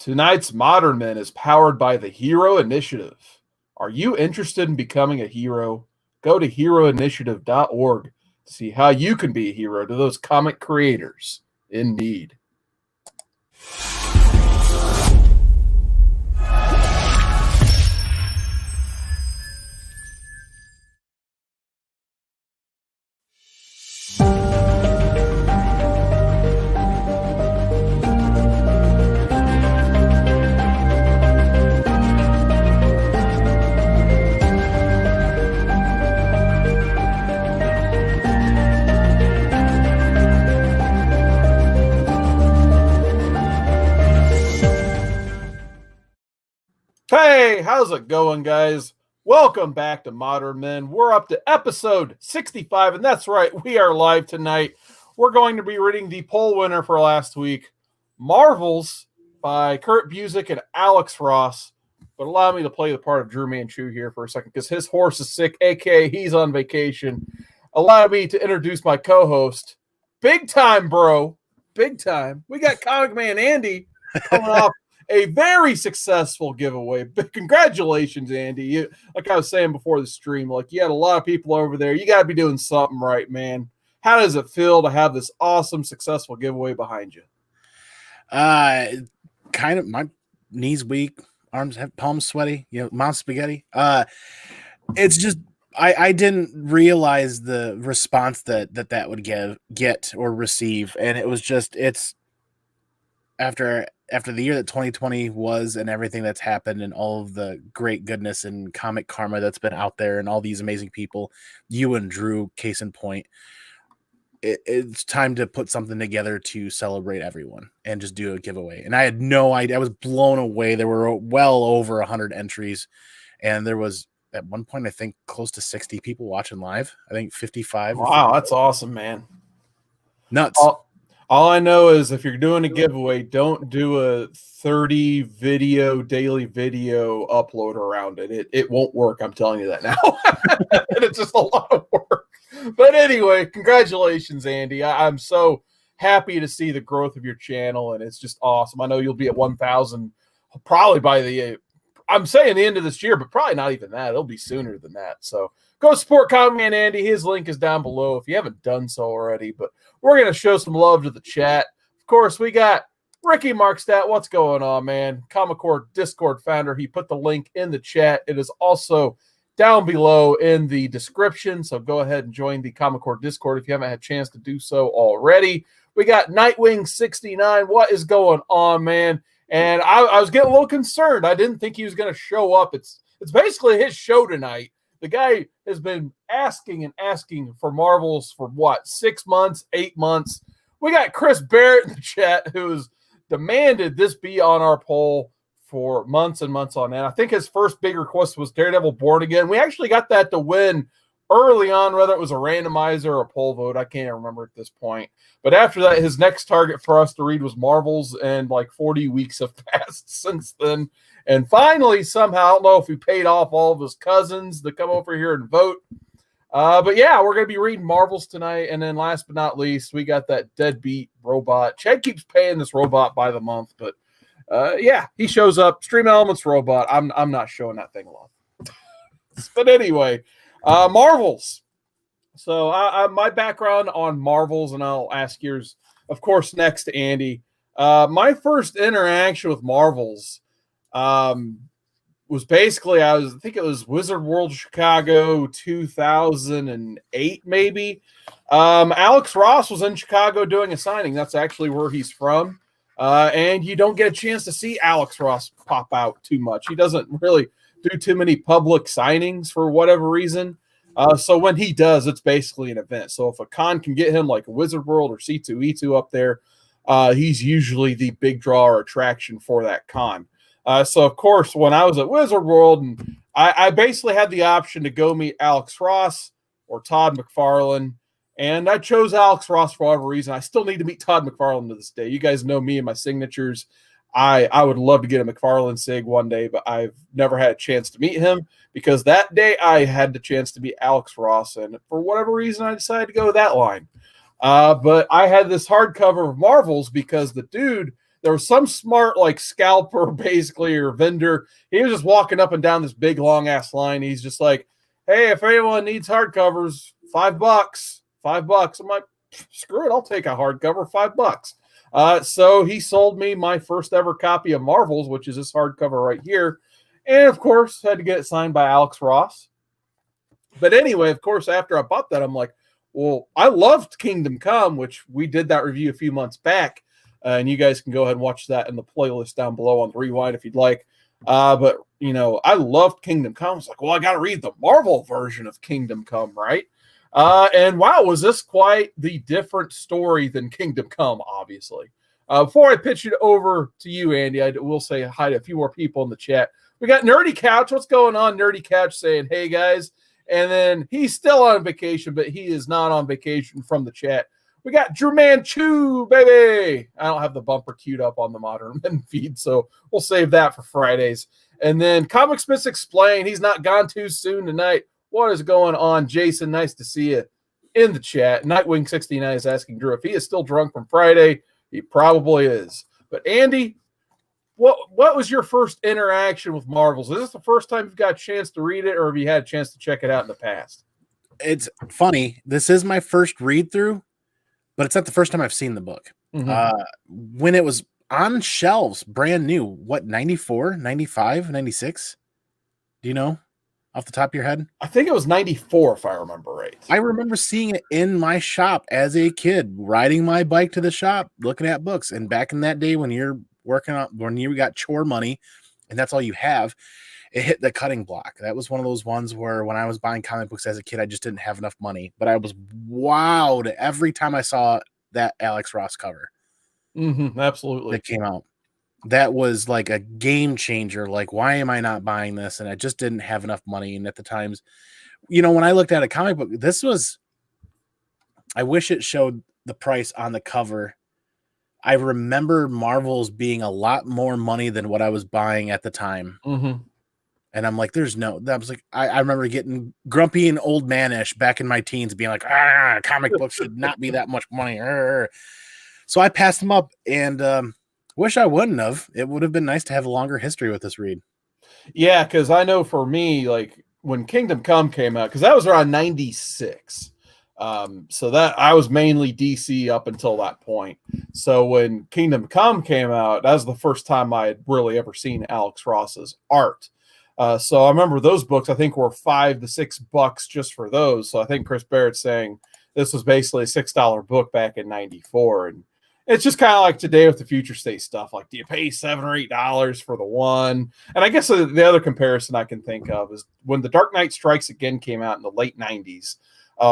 Tonight's Modern Men is powered by the Hero Initiative. Are you interested in becoming a hero? Go to heroinitiative.org to see how you can be a hero to those comic creators in need. Hey, how's it going, guys? Welcome back to Modern Men. We're up to episode 65, and that's right, we are live tonight. We're going to be reading the poll winner for last week, Marvels by Kurt Busiek and Alex Ross. But allow me to play the part of DruManchu here for a second, because his horse is sick, aka he's on vacation. Allow me to introduce my co-host, big time, bro, big time. We got ComicManAndy coming off a very successful giveaway. But congratulations, Andy. Like I was saying before the stream, like you had a lot of people over there. You got to be doing something right, man. How does it feel to have this awesome, successful giveaway behind you? Kind of. My knees weak, arms, palms sweaty. Mouth spaghetti. It's just I didn't realize the response that would get or receive, and it was just it's after the year that 2020 was and everything that's happened and all of the great goodness and comic karma that's been out there and all these amazing people, you and Drew, case in point, it's time to put something together to celebrate everyone and just do a giveaway. And I had no idea. I was blown away. There were well over 100 entries, and there was at one point, I think, close to 60 people watching live. I think 55. Wow, that's awesome, man. Nuts. All I know is if you're doing a giveaway, don't do a 30 daily video upload around it. It won't work. I'm telling you that now. And it's just a lot of work. But anyway, congratulations, Andy. I'm so happy to see the growth of your channel, and it's just awesome. I know you'll be at 1,000 probably by I'm saying the end of this year, but probably not even that. It'll be sooner than that. So go support ComicManAndy. His link is down below if you haven't done so already. But we're going to show some love to the chat. Of course, we got Ricky Markstadt. What's going on, man? Comic Discord founder. He put the link in the chat. It is also down below in the description. So go ahead and join the Comic Discord if you haven't had a chance to do so already. We got Nightwing69. What is going on, man? And I was getting a little concerned. I didn't think he was going to show up. It's basically his show tonight. The guy has been asking for Marvels for what, 6 months, 8 months. We got Chris Barrett in the chat who has demanded this be on our poll for months and months on end. I think his first big request was Daredevil Born Again. We actually got that to win early on, whether it was a randomizer or a poll vote. I can't remember at this point. But after that, his next target for us to read was Marvels, and like 40 weeks have passed since then. And finally, somehow, I don't know if he paid off all of his cousins to come over here and vote. But yeah, we're going to be reading Marvels tonight. And then last but not least, we got that deadbeat robot. Chad keeps paying this robot by the month, but yeah, he shows up. Stream Elements robot. I'm not showing that thing alone. But anyway, Marvels. So my background on Marvels, and I'll ask yours, of course, next to Andy. My first interaction with Marvels was basically, I think it was Wizard World Chicago 2008, maybe. Alex Ross was in Chicago doing a signing. That's actually where he's from. And you don't get a chance to see Alex Ross pop out too much. He doesn't really do too many public signings for whatever reason. So when he does, it's basically an event. So if a con can get him like a Wizard World or C2E2 up there, he's usually the big draw or attraction for that con. So of course, when I was at Wizard World, and I basically had the option to go meet Alex Ross or Todd McFarlane, and I chose Alex Ross for whatever reason. I still need to meet Todd McFarlane to this day. You guys know me and my signatures. I would love to get a McFarlane Sig one day, but I've never had a chance to meet him because that day I had the chance to meet Alex Ross, and for whatever reason I decided to go that line. But I had this hardcover of Marvels because the dude there was some smart like scalper basically or vendor. He was just walking up and down this big long ass line. He's just like, hey, if anyone needs hardcovers, $5. $5. I'm like, screw it, I'll take a hardcover, $5. So he sold me my first ever copy of Marvels, which is this hardcover right here. And of course, had to get it signed by Alex Ross. But anyway, of course, after I bought that, I'm like, well, I loved Kingdom Come, which we did that review a few months back. And you guys can go ahead and watch that in the playlist down below on the Rewind if you'd like. But, you know, I loved Kingdom Come. I was like, well, I got to read the Marvel version of Kingdom Come, right? And wow, was this quite the different story than Kingdom Come, obviously. Before I pitch it over to you, Andy, I will say hi to a few more people in the chat. We got Nerdy Couch. What's going on? Nerdy Couch saying, hey, guys. And then he's still on vacation, but he is not on vacation from the chat. We got DruManchu, baby. I don't have the bumper queued up on the Modern Men feed, so we'll save that for Fridays. And then Comics Miss Explain. He's not gone too soon tonight. What is going on, Jason? Nice to see you in the chat. Nightwing69 is asking Drew if he is still drunk from Friday. He probably is. But Andy, what was your first interaction with Marvels? Is this the first time you've got a chance to read it, or have you had a chance to check it out in the past? It's funny. This is my first read through, but it's not the first time I've seen the book. When it was on shelves, brand new, what, 94, 95, 96? Do you know off the top of your head? I think it was 94, if I remember right. I remember seeing it in my shop as a kid, riding my bike to the shop, looking at books. And back in that day when you're working on, when you got chore money and that's all you have, it hit the cutting block. That was one of those ones where when I was buying comic books as a kid, I just didn't have enough money, but I was wowed every time I saw that Alex Ross cover. Absolutely. That came out. That was like a game changer. Like, why am I not buying this? And I just didn't have enough money. And at the times, you know, when I looked at a comic book, this was, I wish it showed the price on the cover. I remember Marvel's being a lot more money than what I was buying at the time. And I'm like, there's no, that was like, I remember getting grumpy and old manish back in my teens, being like, comic books should not be that much money. So I passed them up and wish I wouldn't have. It would have been nice to have a longer history with this read. Yeah, because I know for me, like when Kingdom Come came out, because that was around 96. So that I was mainly DC up until that point. So when Kingdom Come came out, that was the first time I had really ever seen Alex Ross's art. So I remember those books, I think, were $5 to $6 just for those. So I think Chris Barrett's saying this was basically a $6 book back in 94. And it's just kind of like today with the Future State stuff. Like, do you pay $7 or $8 for the one? And I guess the other comparison I can think of is when The Dark Knight Strikes Again came out in the late 90s.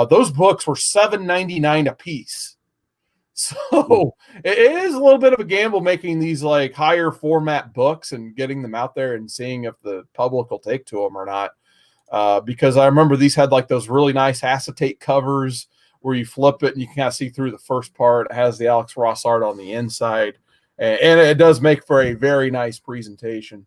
Those books were $7.99 a piece. So it is a little bit of a gamble making these like higher format books and getting them out there and seeing if the public will take to them or not. Because I remember these had like those really nice acetate covers where you flip it and you can kind of see through the first part. It has the Alex Ross art on the inside, and it does make for a very nice presentation.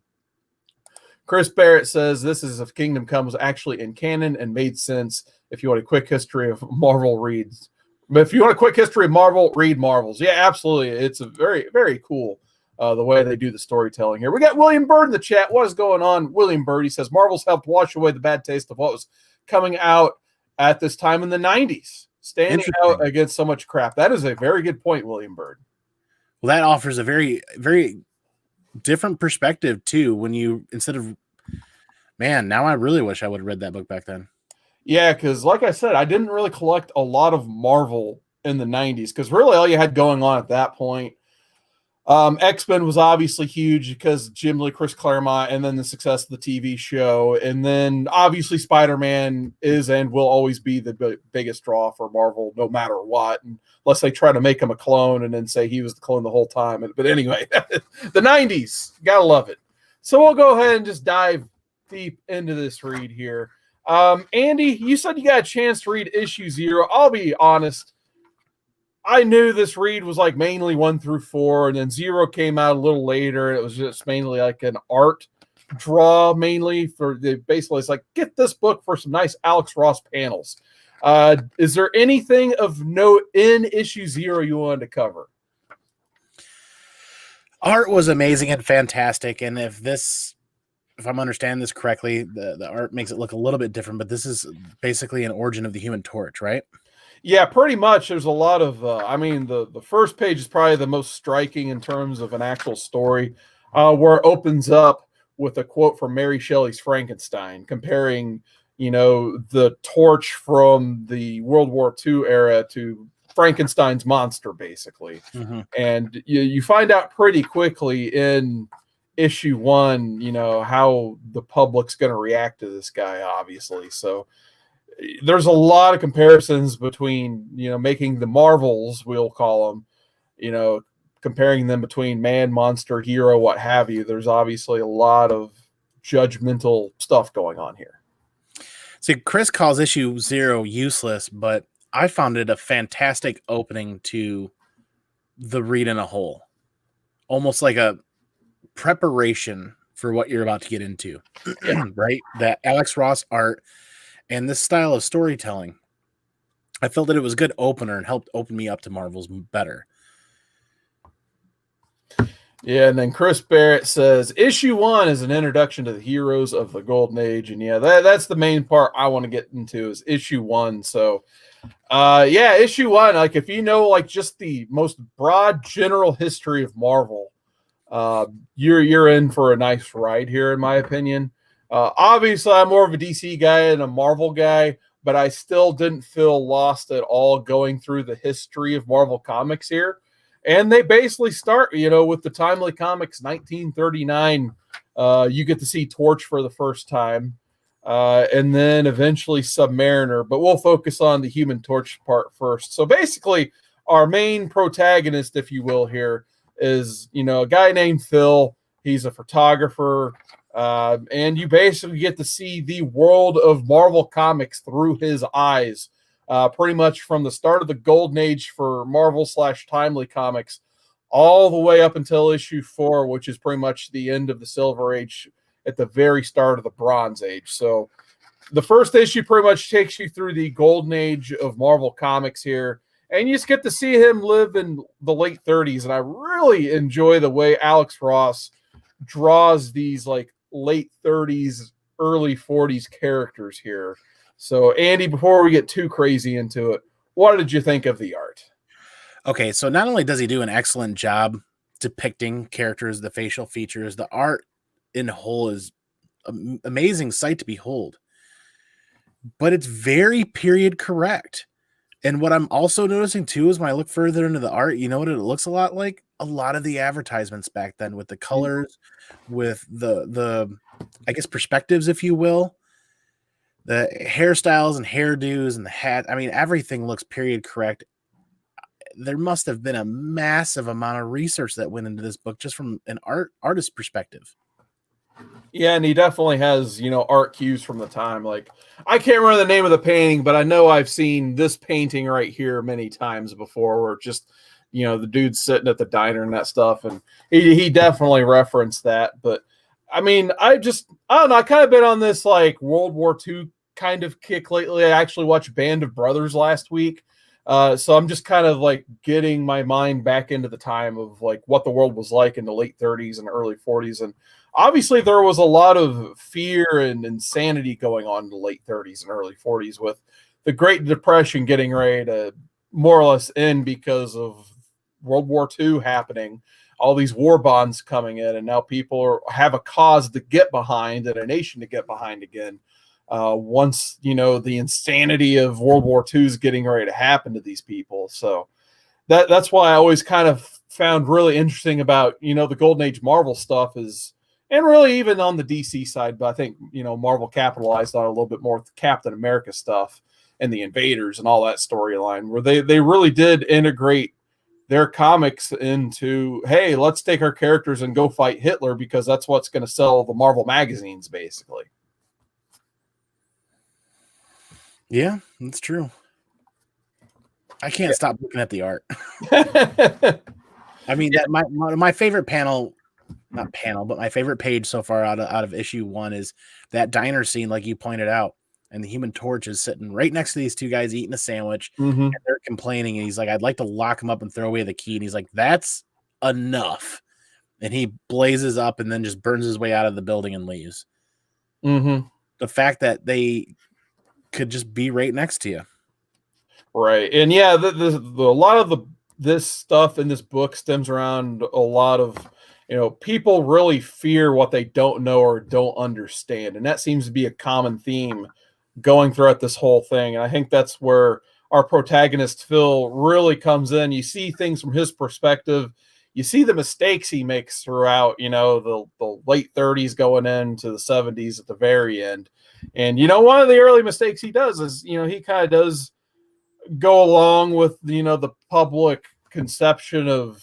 Chris Barrett says this is if Kingdom Come was actually in canon and made sense if you want a quick history of Marvel reads. But if you want a quick history of Marvel, read Marvels. Yeah, absolutely. It's a very, very cool the way they do the storytelling here. We got William Bird in the chat. What is going on? William Bird, he says, Marvel's helped wash away the bad taste of what was coming out at this time in the 90s, standing out against so much crap. That is a very good point, William Bird. Well, that offers a very, very different perspective, too, when you, instead of, man, now I really wish I would have read that book back then. Yeah, because like I said, I didn't really collect a lot of Marvel in the 90s because really all you had going on at that point, X-Men was obviously huge because Jim Lee, Chris Claremont, and then the success of the TV show. And then obviously Spider-Man is and will always be the biggest draw for Marvel no matter what, unless they try to make him a clone and then say he was the clone the whole time. But anyway, the 90s, gotta love it. So we'll go ahead and just dive deep into this read here. Andy, you said you got a chance to read issue 0. I'll be honest. I knew this read was like mainly 1 through 4, and then 0 came out a little later. It was just mainly like an art draw, mainly for the basically it's like get this book for some nice Alex Ross panels. Is there anything of note in issue 0 you wanted to cover? Art was amazing and fantastic, and if I'm understanding this correctly, the art makes it look a little bit different, but this is basically an origin of the Human Torch, right? Yeah, pretty much. There's a lot of, I mean, the first page is probably the most striking in terms of an actual story, where it opens up with a quote from Mary Shelley's Frankenstein, comparing, the torch from the World War II era to Frankenstein's monster, basically. Mm-hmm. And you find out pretty quickly in issue 1, how the public's going to react to this guy, obviously. So there's a lot of comparisons between, making the Marvels, we'll call them, comparing them between man, monster, hero, what have you. There's obviously a lot of judgmental stuff going on here. See, Chris calls issue 0 useless, but I found it a fantastic opening to the read in a whole. Almost like a preparation for what you're about to get into. Right? That Alex Ross art and this style of storytelling. I felt that it was a good opener and helped open me up to Marvel's better. Yeah, and then Chris Barrett says, issue 1 is an introduction to the heroes of the Golden Age. And yeah, that's the main part I want to get into is issue 1. So issue 1, like if you know like just the most broad general history of Marvel, you're in for a nice ride here, in my opinion. Obviously, I'm more of a DC guy and a Marvel guy, but I still didn't feel lost at all going through the history of Marvel Comics here. And they basically start, with the Timely Comics 1939. You get to see Torch for the first time, and then eventually Submariner. But we'll focus on the Human Torch part first. So basically, our main protagonist, if you will, here is, a guy named Phil. He's a photographer. And you basically get to see the world of Marvel Comics through his eyes, pretty much from the start of the Golden Age for Marvel / Timely Comics, all the way up until issue 4, which is pretty much the end of the Silver Age at the very start of the Bronze Age. So the first issue pretty much takes you through the Golden Age of Marvel Comics here, and you just get to see him live in the late 30s. And I really enjoy the way Alex Ross draws these like late 30s, early 40s characters here. So, Andy, before we get too crazy into it, what did you think of the art? Okay, so not only does he do an excellent job depicting characters, the facial features, the art in whole is an amazing sight to behold, but it's very period correct. And what I'm also noticing too is when I look further into the art, you know what it looks a lot like? A lot of the advertisements back then, with the colors, with the I guess perspectives, if you will, the hairstyles and hairdos and the hat. I mean, everything looks period correct. There must have been a massive amount of research that went into this book just from an artist perspective. Yeah, and he definitely has, art cues from the time. Like, I can't remember the name of the painting, but I know I've seen this painting right here many times before, where just, the dude's sitting at the diner and that stuff. And he definitely referenced that. But I mean, I don't know. I kind of been on this like World War II kind of kick lately. I actually watched Band of Brothers last week. So I'm just kind of like getting my mind back into the time of like what the world was like in the late 30s and early 40s. And obviously there was a lot of fear and insanity going on in the late 30s and early 40s, with the Great Depression getting ready to more or less end because of World War II happening, all these war bonds coming in, and now people have a cause to get behind and a nation to get behind again. Once, the insanity of World War II is getting ready to happen to these people. So that's why I always kind of found really interesting about, the Golden Age Marvel stuff is, and really even on the DC side, but I think, Marvel capitalized on a little bit more with Captain America stuff and the Invaders and all that storyline, where they really did integrate their comics into, hey, let's take our characters and go fight Hitler because that's what's going to sell the Marvel magazines, basically. Yeah, that's true. I can't stop looking at the art. I mean, that my favorite but my favorite page so far out of issue 1 is that diner scene, like you pointed out, and the Human Torch is sitting right next to these two guys eating a sandwich, and they're complaining, and he's like, "I'd like to lock him up and throw away the key," and he's like, "That's enough." and he blazes up and then just burns his way out of the building and leaves. Mm-hmm. The fact that they could just be right next to you. Right. And yeah, a lot of this stuff in this book stems around a lot of, people really fear what they don't know or don't understand. And that seems to be a common theme going throughout this whole thing. And I think that's where our protagonist, Phil, really comes in. You see things from his perspective. You see the mistakes he makes throughout, the late 30s going into the 70s at the very end. And, one of the early mistakes he does is, he kind of does go along with, the public conception of,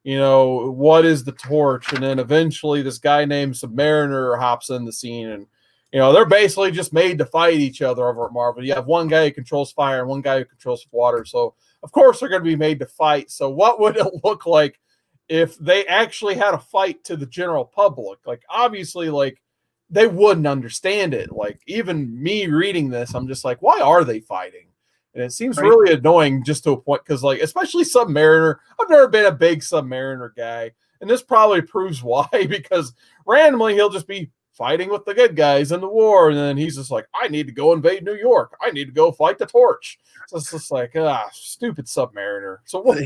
what is the torch. And then eventually this guy named Submariner hops in the scene, and, they're basically just made to fight each other over at Marvel. You have one guy who controls fire and one guy who controls water. So of course they're going to be made to fight. So what would it look like if they actually had a fight to the general public? Like, obviously, like, they wouldn't understand it. Like, even me reading this, I'm just like, why are they fighting? And it seems really annoying just to a point, because, like, especially Submariner, I've never been a big Submariner guy. And this probably proves why, because randomly he'll just be fighting with the good guys in the war. And then he's just like, I need to go invade New York. I need to go fight the torch. So it's just like, stupid Submariner. So what,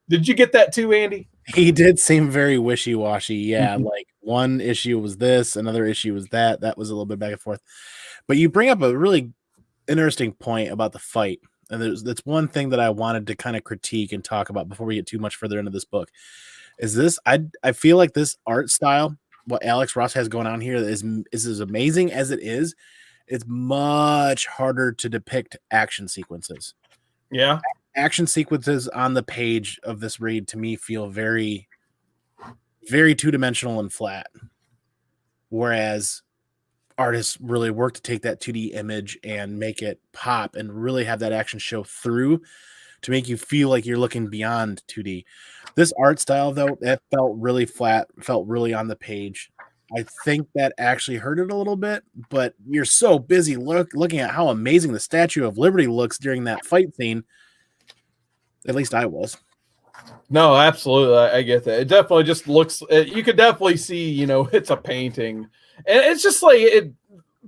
did you get that too, Andy? He did seem very wishy-washy. Yeah, like one issue was this, another issue was that. That was a little bit back and forth. But you bring up a really interesting point about the fight. And that's one thing that I wanted to kind of critique and talk about before we get too much further into this book. Is this, I feel like this art style, what Alex Ross has going on here, is as amazing as it is. It's much harder to depict action sequences. Yeah. Action sequences on the page of this read to me feel very, very two-dimensional and flat. Whereas artists really work to take that 2D image and make it pop and really have that action show through to make you feel like you're looking beyond 2D. This art style, though, it felt really flat, felt really on the page. I think that actually hurt it a little bit, but you're so busy looking at how amazing the Statue of Liberty looks during that fight scene. At least I was. No, absolutely. I get that. It definitely just looks, you could definitely see, it's a painting. And it's just like,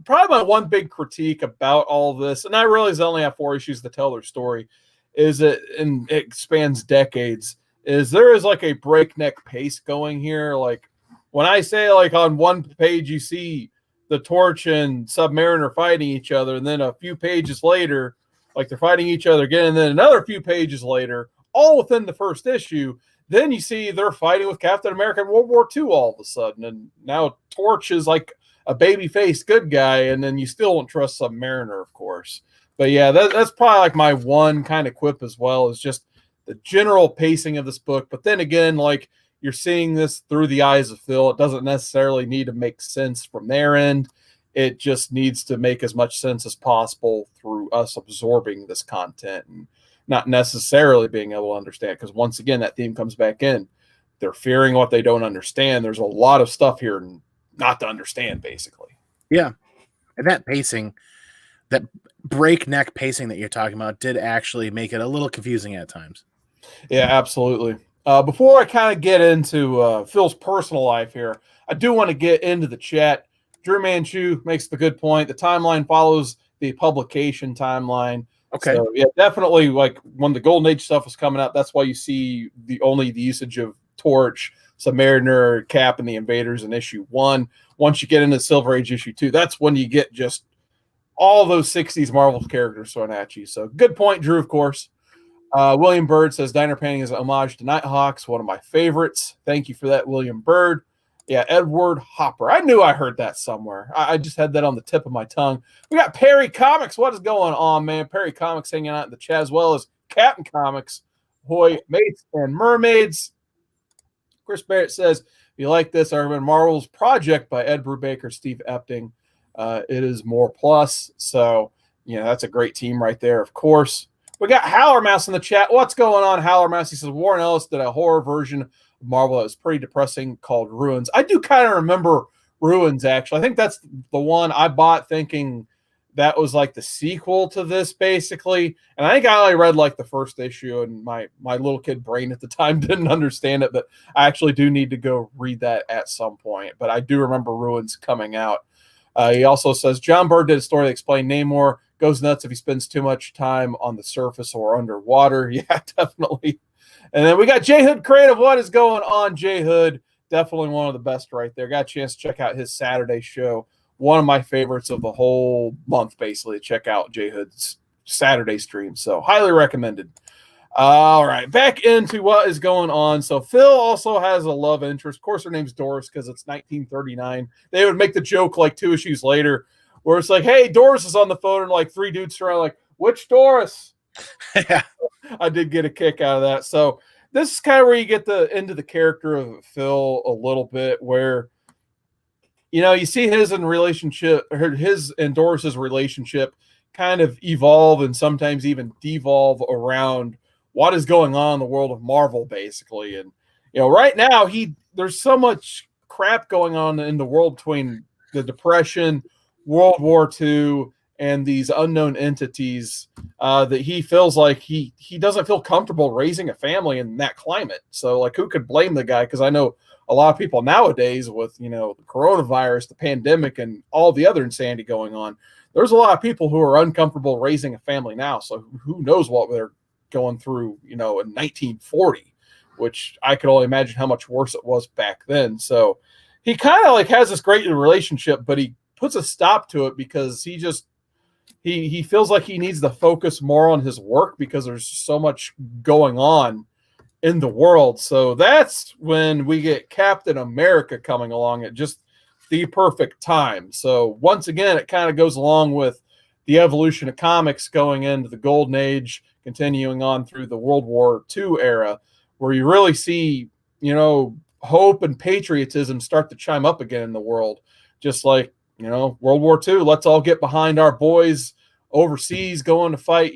probably my one big critique about all this, and I realize they only have 4 issues to tell their story, is and it spans decades, is there is like a breakneck pace going here. Like, when I say, like, on one page you see the Torch and Submariner fighting each other, and then a few pages later, like, they're fighting each other again, and then another few pages later, all within the first issue, then you see they're fighting with Captain America in World War II all of a sudden, and now Torch is like a baby-faced good guy, and then you still don't trust Submariner, of course. But yeah, that's probably like my one kind of quip as well, is just the general pacing of this book. But then again, like, you're seeing this through the eyes of Phil. It doesn't necessarily need to make sense from their end. It just needs to make as much sense as possible through us absorbing this content and not necessarily being able to understand. Because once again, that theme comes back in. They're fearing what they don't understand. There's a lot of stuff here not to understand, basically. Yeah. And that pacing, that breakneck pacing that you're talking about, did actually make it a little confusing at times. Yeah, absolutely. Before I kind of get into Phil's personal life here, I do want to get into the chat. DruManchu makes the good point. The timeline follows the publication timeline. Okay. So, yeah, definitely, like, when the Golden Age stuff was coming out, that's why you see the usage of Torch, Submariner, Cap, and the Invaders in issue 1. Once you get into Silver Age issue 2, that's when you get just all those 60s Marvel characters thrown at you. So, good point, Drew, of course. William Bird says Diner Painting is an homage to Nighthawks, one of my favorites. Thank you for that, William Bird. Yeah, Edward Hopper. I knew I heard that somewhere. I just had that on the tip of my tongue. We got Perry Comics. What is going on, man? Perry Comics hanging out in the chat, as well as Captain Comics, Hoy, Mates, and Mermaids. Chris Barrett says, if you like this, I recommend Marvel's Project by Ed Brubaker, Steve Epting. It is more plus. So, that's a great team right there, of course. We got Howler Mouse in the chat. What's going on, Howler Mouse? He says, Warren Ellis did a horror version of Marvel that was pretty depressing called Ruins. I do kind of remember Ruins, actually. I think that's the one I bought thinking that was like the sequel to this basically. And I think I only read like the first issue, and my little kid brain at the time didn't understand it, but I actually do need to go read that at some point. But I do remember Ruins coming out. He also says John Byrne did a story that explained Namor goes nuts if he spends too much time on the surface or underwater. Yeah, definitely. And then we got J Hood Creative. What is going on, J Hood? Definitely one of the best right there. Got a chance to check out his Saturday show. One of my favorites of the whole month, basically. Check out J Hood's Saturday stream. So highly recommended. All right, back into what is going on. So Phil also has a love interest. Of course, her name's Doris because it's 1939. They would make the joke like 2 issues later where it's like, hey, Doris is on the phone, and like 3 dudes around like, which Doris? Yeah. I did get a kick out of that. So this is kind of where you get into the character of Phil a little bit, where you see his and Doris's relationship kind of evolve and sometimes even devolve around what is going on in the world of Marvel, basically. And right now there's so much crap going on in the world between the Depression, World War II, and these unknown entities that he feels like he doesn't feel comfortable raising a family in that climate. So like, who could blame the guy? Because I know a lot of people nowadays with the coronavirus, the pandemic, and all the other insanity going on, there's a lot of people who are uncomfortable raising a family now. So who knows what they're going through in 1940, which I could only imagine how much worse it was back then. So he kind of like has this great relationship, but he puts a stop to it because he feels like he needs to focus more on his work because there's so much going on in the world. So that's when we get Captain America coming along at just the perfect time. So once again, it kind of goes along with the evolution of comics going into the Golden Age, continuing on through the World War II era, where you really see, hope and patriotism start to chime up again in the world. Just like, World War II, let's all get behind our boys overseas going to fight,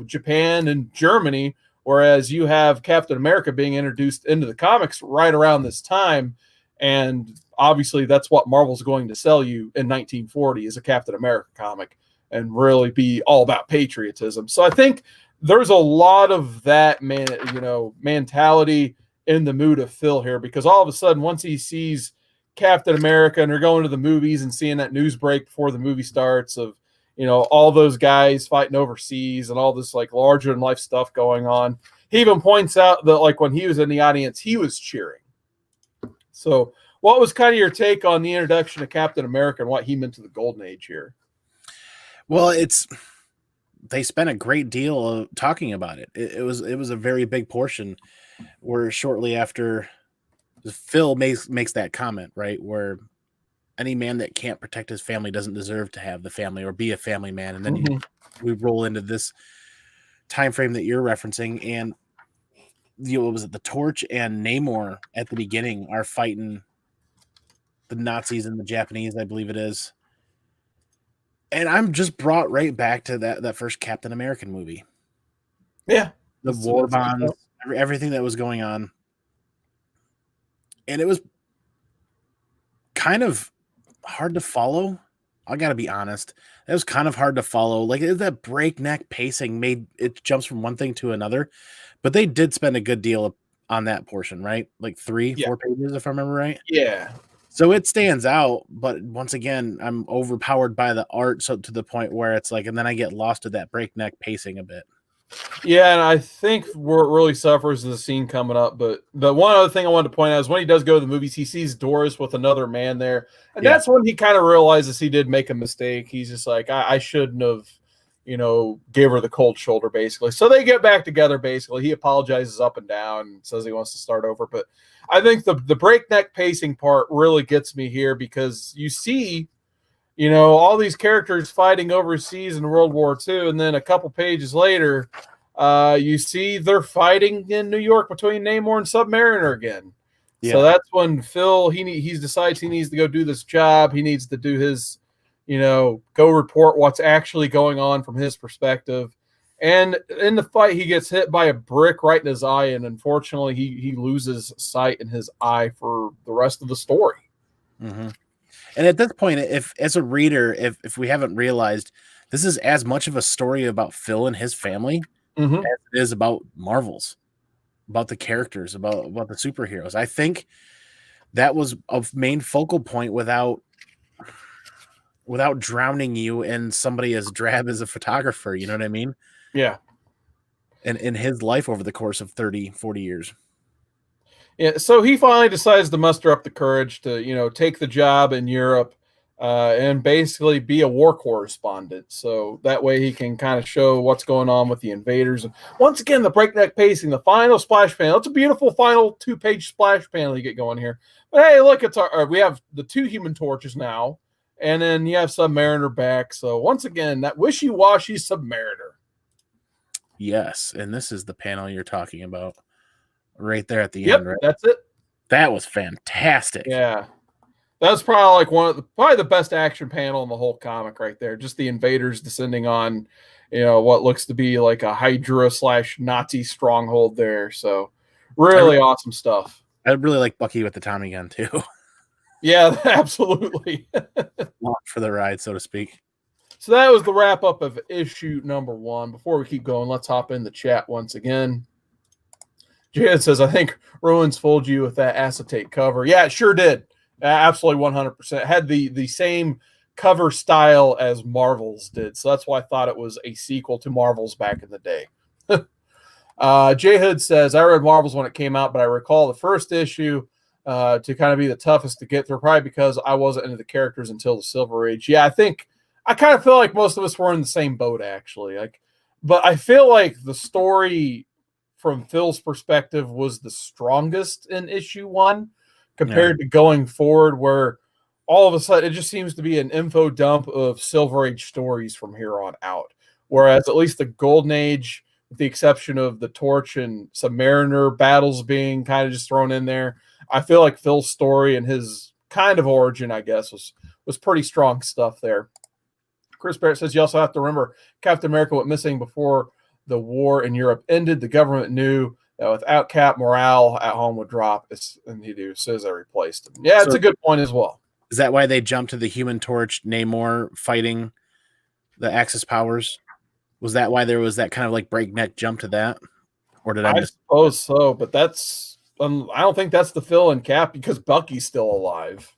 Japan and Germany. Whereas you have Captain America being introduced into the comics right around this time. And obviously that's what Marvel's going to sell you in 1940 is a Captain America comic and really be all about patriotism. So I think there's a lot of that mentality in the mood of Phil here, because all of a sudden, once he sees Captain America and they're going to the movies and seeing that news break before the movie starts of, all those guys fighting overseas and all this like larger than life stuff going on. He even points out that like when he was in the audience, he was cheering. So what was kind of your take on the introduction of Captain America and what he meant to the Golden Age here? Well, they spent a great deal of talking about it. It was a very big portion where shortly after Phil makes that comment, right? Where any man that can't protect his family doesn't deserve to have the family or be a family man. And then we roll into this time frame that you're referencing, and what was it? The Torch and Namor at the beginning are fighting the Nazis and the Japanese, I believe it is. And I'm just brought right back to that first Captain American movie. Yeah. The war bonds, everything that was going on. And it was kind of hard to follow. I got to be honest. It was kind of hard to follow. Like that breakneck pacing made it jumps from one thing to another. But they did spend a good deal on that portion, right? Like 4 pages, if I remember right. Yeah. So it stands out, but once again, I'm overpowered by the art, so to the point where it's like, and then I get lost to that breakneck pacing a bit. Yeah, and I think where it really suffers is the scene coming up. But the one other thing I wanted to point out is when he does go to the movies, he sees Doris with another man there. And that's when he kind of realizes he did make a mistake. He's just like, I shouldn't have, gave her the cold shoulder, basically. So they get back together, basically. He apologizes up and down and says he wants to start over. But I think the breakneck pacing part really gets me here because you see, all these characters fighting overseas in World War II, and then a couple pages later, you see they're fighting in New York between Namor and Submariner again. Yeah. So that's when Phil he decides he needs to go do this job. He needs to do his, go report what's actually going on from his perspective. And in the fight, he gets hit by a brick right in his eye, and unfortunately, he loses sight in his eye for the rest of the story. Mm-hmm. And at this point, if as a reader, if we haven't realized this is as much of a story about Phil and his family Mm-hmm. as it is about Marvel's, about the characters, about the superheroes. I think that was a main focal point without drowning you in somebody as drab as a photographer. You know what I mean? Yeah. And in his life over the course of 30, 40 years. Yeah, so he finally decides to muster up the courage to, take the job in Europe and basically be a war correspondent. So that way he can kind of show what's going on with the invaders. And once again, the breakneck pacing, the final splash panel. It's a beautiful final 2-page splash panel you get going here. But hey, look, we have the 2 Human Torches now, and then you have Submariner back. So once again, that wishy-washy Submariner. Yes, and this is the panel you're talking about. Right there at the Yep, end, right? that's it. That was fantastic. Yeah. That's probably like probably the best action panel in the whole comic right there. Just the invaders descending on, what looks to be like a Hydra / Nazi stronghold there. So really awesome stuff. I really like Bucky with the Tommy gun too. Yeah, absolutely. For the ride, so to speak. So that was the wrap up of issue number 1. Before we keep going, let's hop in the chat once again. Jed says, I think Ruins fooled you with that acetate cover. Yeah, it sure did. Absolutely 100%. Had the same cover style as Marvel's did. So that's why I thought it was a sequel to Marvel's back in the day. J Hood says, I read Marvel's when it came out, but I recall the first issue to kind of be the toughest to get through, probably because I wasn't into the characters until the Silver Age. Yeah, I kind of feel like most of us were in the same boat, actually. But I feel like the story from Phil's perspective was the strongest in issue 1 compared to going forward, where all of a sudden it just seems to be an info dump of Silver Age stories from here on out. Whereas at least the Golden Age, with the exception of the Torch and Submariner battles being kind of just thrown in there, I feel like Phil's story and his kind of origin, I guess, was pretty strong stuff there. Chris Barrett says you also have to remember Captain America went missing before the war in Europe ended. The government knew that without Cap, morale at home would drop, and he says they replaced him. Yeah, it's a good point as well. Is that why they jumped to the Human Torch, Namor fighting the Axis powers? Was that why there was that kind of like breakneck jump to that? Or did I suppose so, but that's I don't think that's the Phil and Cap because Bucky's still alive.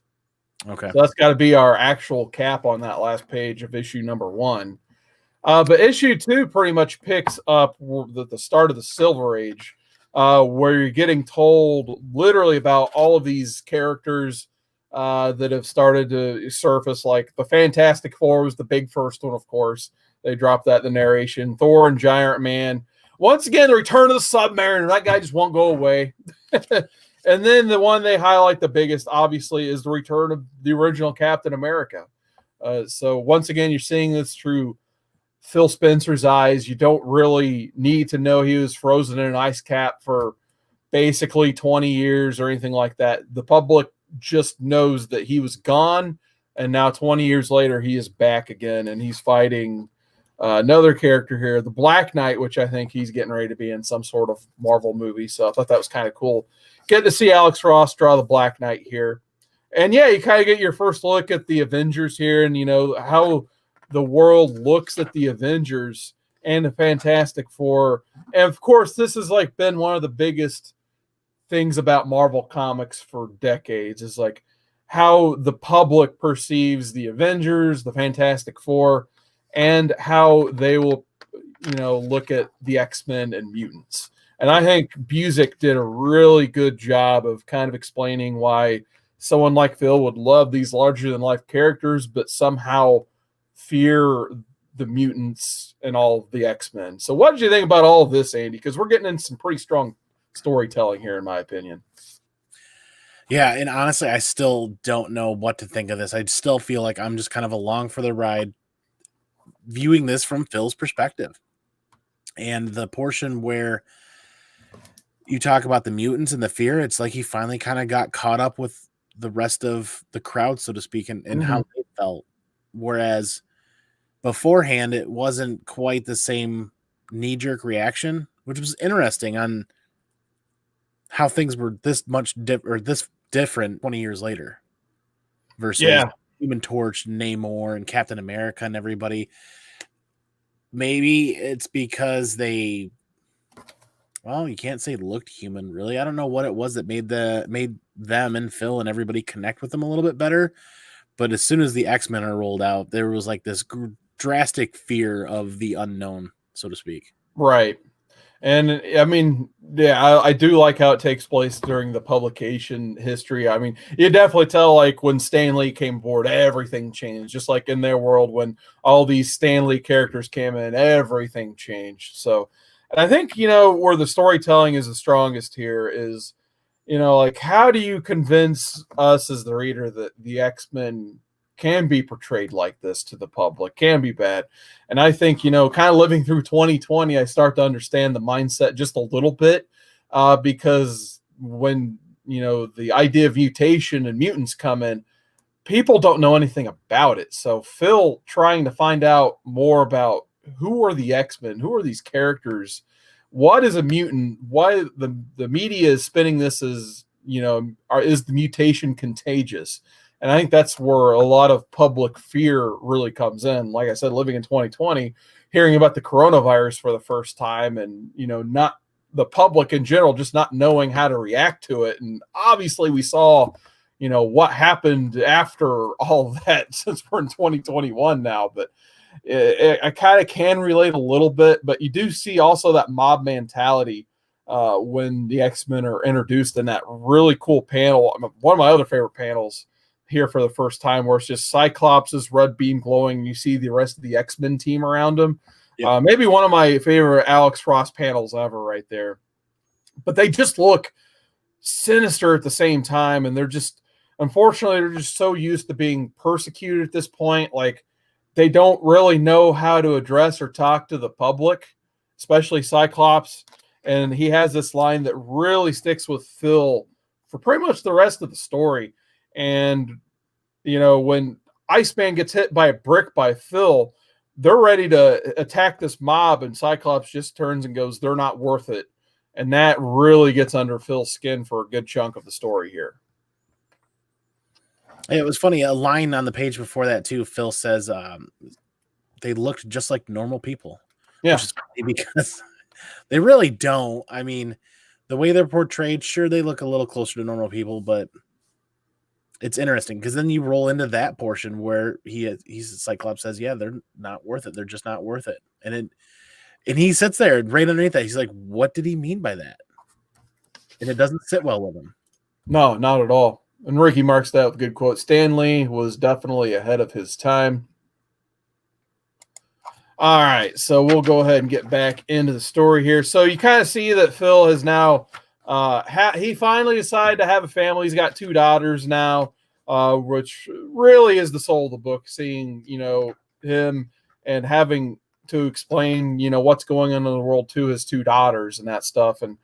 Okay. So that's got to be our actual Cap on that last page of issue number 1. But issue 2 pretty much picks up the start of the Silver Age, where you're getting told literally about all of these characters that have started to surface. Like the Fantastic Four was the big first one, of course. They dropped that in the narration. Thor and Giant Man. Once again, the return of the Submariner. That guy just won't go away. And then the one they highlight the biggest, obviously, is the return of the original Captain America. So once again, you're seeing this through Phil Spencer's eyes. You don't really need to know he was frozen in an ice cap for basically 20 years or anything like that. The public just knows that he was gone, and now 20 years later, he is back again, and he's fighting another character here, the Black Knight, which I think he's getting ready to be in some sort of Marvel movie. So I thought that was kind of cool. Getting to see Alex Ross draw the Black Knight here. And yeah, you kind of get your first look at the Avengers here, and how the world looks at the Avengers and the Fantastic Four. And of course, this has been one of the biggest things about Marvel Comics for decades, is how the public perceives the Avengers, the Fantastic Four, and how they will, look at the X-Men and mutants. And I think Busiek did a really good job of kind of explaining why someone like Phil would love these larger-than-life characters, but somehow fear the mutants and all of the X-Men. So what did you think about all of this, Andy? Because we're getting in some pretty strong storytelling here, in my opinion. Yeah, and honestly, I still don't know what to think of this. I still feel like I'm just kind of along for the ride, viewing this from Phil's perspective. And the portion where you talk about the mutants and the fear, it's like he finally kind of got caught up with the rest of the crowd, so to speak, and how they felt. Whereas beforehand, it wasn't quite the same knee-jerk reaction, which was interesting on how things were this different 20 years later versus Human Torch, Namor, and Captain America and everybody. maybe it's because they, well, you can't say looked human, really. I don't know what it was that made them and Phil and everybody connect with them a little bit better. But as soon as the X-Men are rolled out, there was like this drastic fear of the unknown, so to speak. Right. And I mean, yeah, I do like how it takes place during the publication history. I mean, you definitely tell like when Stan Lee came aboard, everything changed. Just like in their world, when all these Stan Lee characters came in, everything changed. So, and I think, where the storytelling is the strongest here is, like how do you convince us as the reader that the X-Men can be portrayed like this to the public, can be bad. And I think, kind of living through 2020, I start to understand the mindset just a little bit, because when, the idea of mutation and mutants come in, people don't know anything about it. So Phil trying to find out more about who are the X-Men, who are these characters, what is a mutant, why the media is spinning this as, is the mutation contagious? And I think that's where a lot of public fear really comes in. Like I said, living in 2020, hearing about the coronavirus for the first time and, not the public in general, just not knowing how to react to it. And obviously we saw, what happened after all of that since we're in 2021 now. But I kind of can relate a little bit, but you do see also that mob mentality when the X-Men are introduced in that really cool panel. One of my other favorite panels here for the first time, where it's just Cyclops' red beam glowing, and you see the rest of the X-Men team around him. Yep. Maybe one of my favorite Alex Frost panels ever right there. But they just look sinister at the same time, and unfortunately, they're just so used to being persecuted at this point. Like, they don't really know how to address or talk to the public, especially Cyclops. And he has this line that really sticks with Phil for pretty much the rest of the story. And, when Iceman gets hit by a brick by Phil, they're ready to attack this mob, and Cyclops just turns and goes, "They're not worth it." And that really gets under Phil's skin for a good chunk of the story here. It was funny. A line on the page before that, too, Phil says they looked just like normal people. Yeah. Which is funny because they really don't. I mean, the way they're portrayed, sure, they look a little closer to normal people, but it's interesting because then you roll into that portion where Cyclops says, "Yeah, they're not worth it. They're just not worth it." And he sits there right underneath that. He's like, "What did he mean by that?" And it doesn't sit well with him. No, not at all. And Ricky marks that with a good quote. Stan Lee was definitely ahead of his time. All right, so we'll go ahead and get back into the story here. So you kind of see that Phil has now he finally decided to have a family. He's got 2 daughters now, which really is the soul of the book, seeing, him and having to explain, what's going on in the world to his 2 daughters and that stuff. And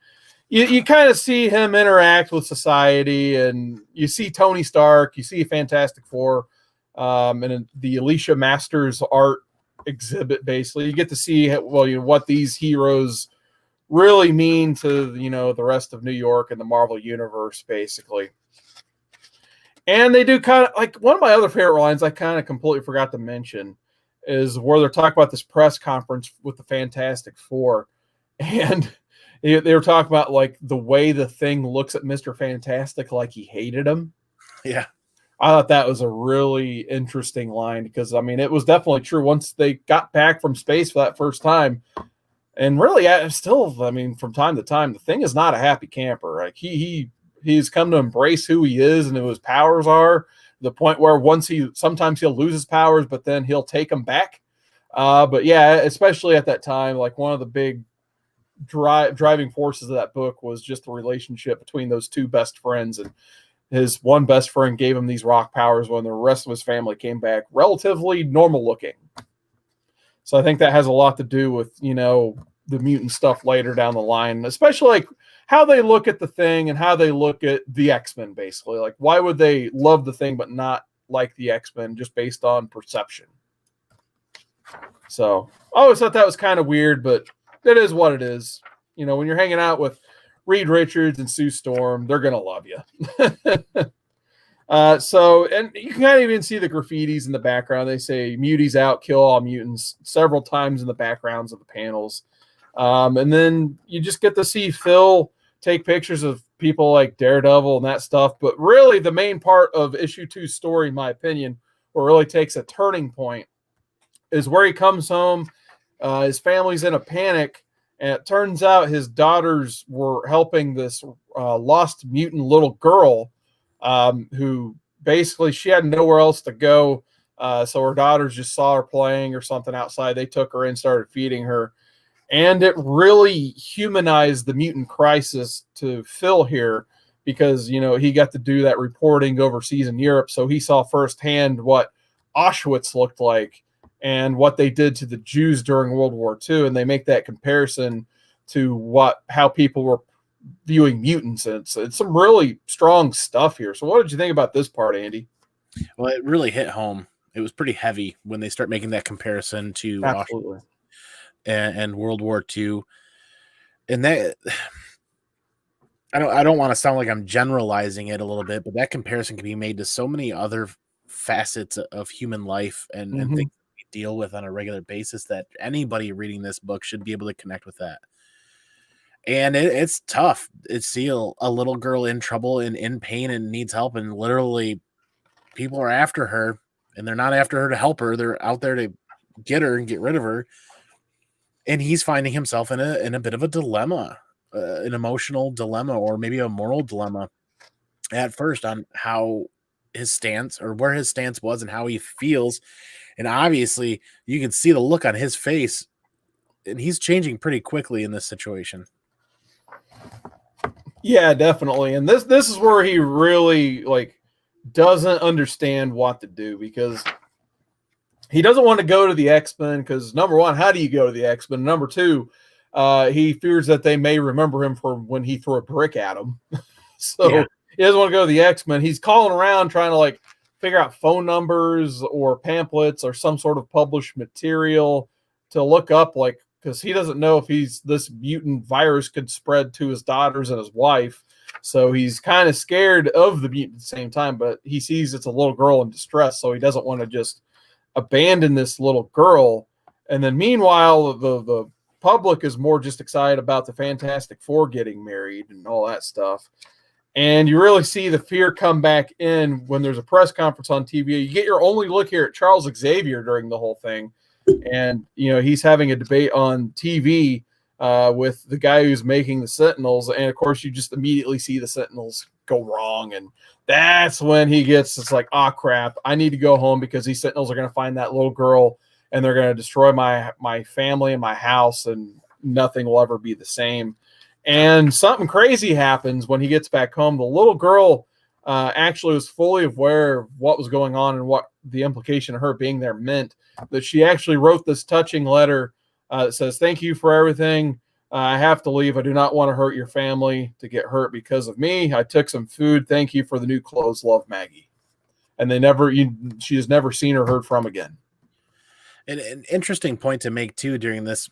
you kind of see him interact with society, and you see Tony Stark, you see Fantastic Four, and the Alicia Masters art exhibit. Basically, you get to see what these heroes really mean to the rest of New York and the Marvel universe, basically. And they do kind of like one of my other favorite lines I kind of completely forgot to mention is where they're talking about this press conference with the Fantastic Four, and they were talking about like the way the Thing looks at Mr. Fantastic, like he hated him. Yeah. I thought that was a really interesting line because, I mean, it was definitely true once they got back from space for that first time. And really, still, I mean, from time to time, the Thing is not a happy camper. Like he's come to embrace who he is and who his powers are. The point where sometimes he'll lose his powers, but then he'll take them back. But yeah, especially at that time, like one of the big driving forces of that book was just the relationship between those 2 best friends, and his one best friend gave him these rock powers when the rest of his family came back relatively normal looking. So I think that has a lot to do with, the mutant stuff later down the line, especially like how they look at the Thing and how they look at the X-Men, basically. Like, why would they love the Thing but not like the X-Men just based on perception? So I always thought that was kind of weird, but it is what it is. When you're hanging out with Reed Richards and Sue Storm, they're going to love you. So, and you can kind of even see the graffitis in the background. They say "Muties out, kill all mutants" several times in the backgrounds of the panels. And then you just get to see Phil take pictures of people like Daredevil and that stuff. But really, the main part of issue 2's story, in my opinion, where it really takes a turning point, is where he comes home. His family's in a panic, and it turns out his daughters were helping this lost mutant little girl who basically she had nowhere else to go. So her daughters just saw her playing or something outside. They took her in, started feeding her. And it really humanized the mutant crisis to Phil here because, he got to do that reporting overseas in Europe. So he saw firsthand what Auschwitz looked like and what they did to the Jews during World War II. And they make that comparison to how people were viewing mutants. And it's some really strong stuff here. So what did you think about this part, Andy? Well, it really hit home. It was pretty heavy when they start making that comparison to Absolutely. Auschwitz and World War II. And that, I don't want to sound like I'm generalizing it a little bit, but that comparison can be made to so many other facets of human life and things we deal with on a regular basis that anybody reading this book should be able to connect with that. And it's tough. It's see a little girl in trouble and in pain and needs help, and literally people are after her, and they're not after her to help her. They're out there to get her and get rid of her. And he's finding himself in a bit of a dilemma, an emotional dilemma, or maybe a moral dilemma at first on how his stance or where his stance was and how he feels. And obviously you can see the look on his face, and he's changing pretty quickly in this situation. Yeah, definitely. And this is where he really doesn't understand what to do, because he doesn't want to go to the X-Men because, number one, how do you go to the X-Men? Number two, he fears that they may remember him for when he threw a brick at him. So he doesn't want to go to the X-Men. He's calling around trying to figure out phone numbers or pamphlets or some sort of published material to look up, because he doesn't know if this mutant virus could spread to his daughters and his wife. So he's kind of scared of the mutant at the same time, but he sees it's a little girl in distress, so he doesn't want to just abandon this little girl. And then meanwhile, the public is more just excited about the Fantastic Four getting married and all that stuff. And you really see the fear come back in when there's a press conference on TV. You get your only look here at Charles Xavier during the whole thing. And, he's having a debate on TV with the guy who's making the Sentinels. And, of course, you just immediately see the Sentinels go wrong. And that's when it's like, oh, crap, I need to go home because these Sentinels are going to find that little girl and they're going to destroy my family and my house, and nothing will ever be the same. And something crazy happens when he gets back home. The little girl actually was fully aware of what was going on and what the implication of her being there meant, that she actually wrote this touching letter that says, "Thank you for everything. I have to leave. I do not want to hurt your family to get hurt because of me. I took some food. Thank you for the new clothes. Love, Maggie." And she has never seen or heard from again. And an interesting point to make too during this,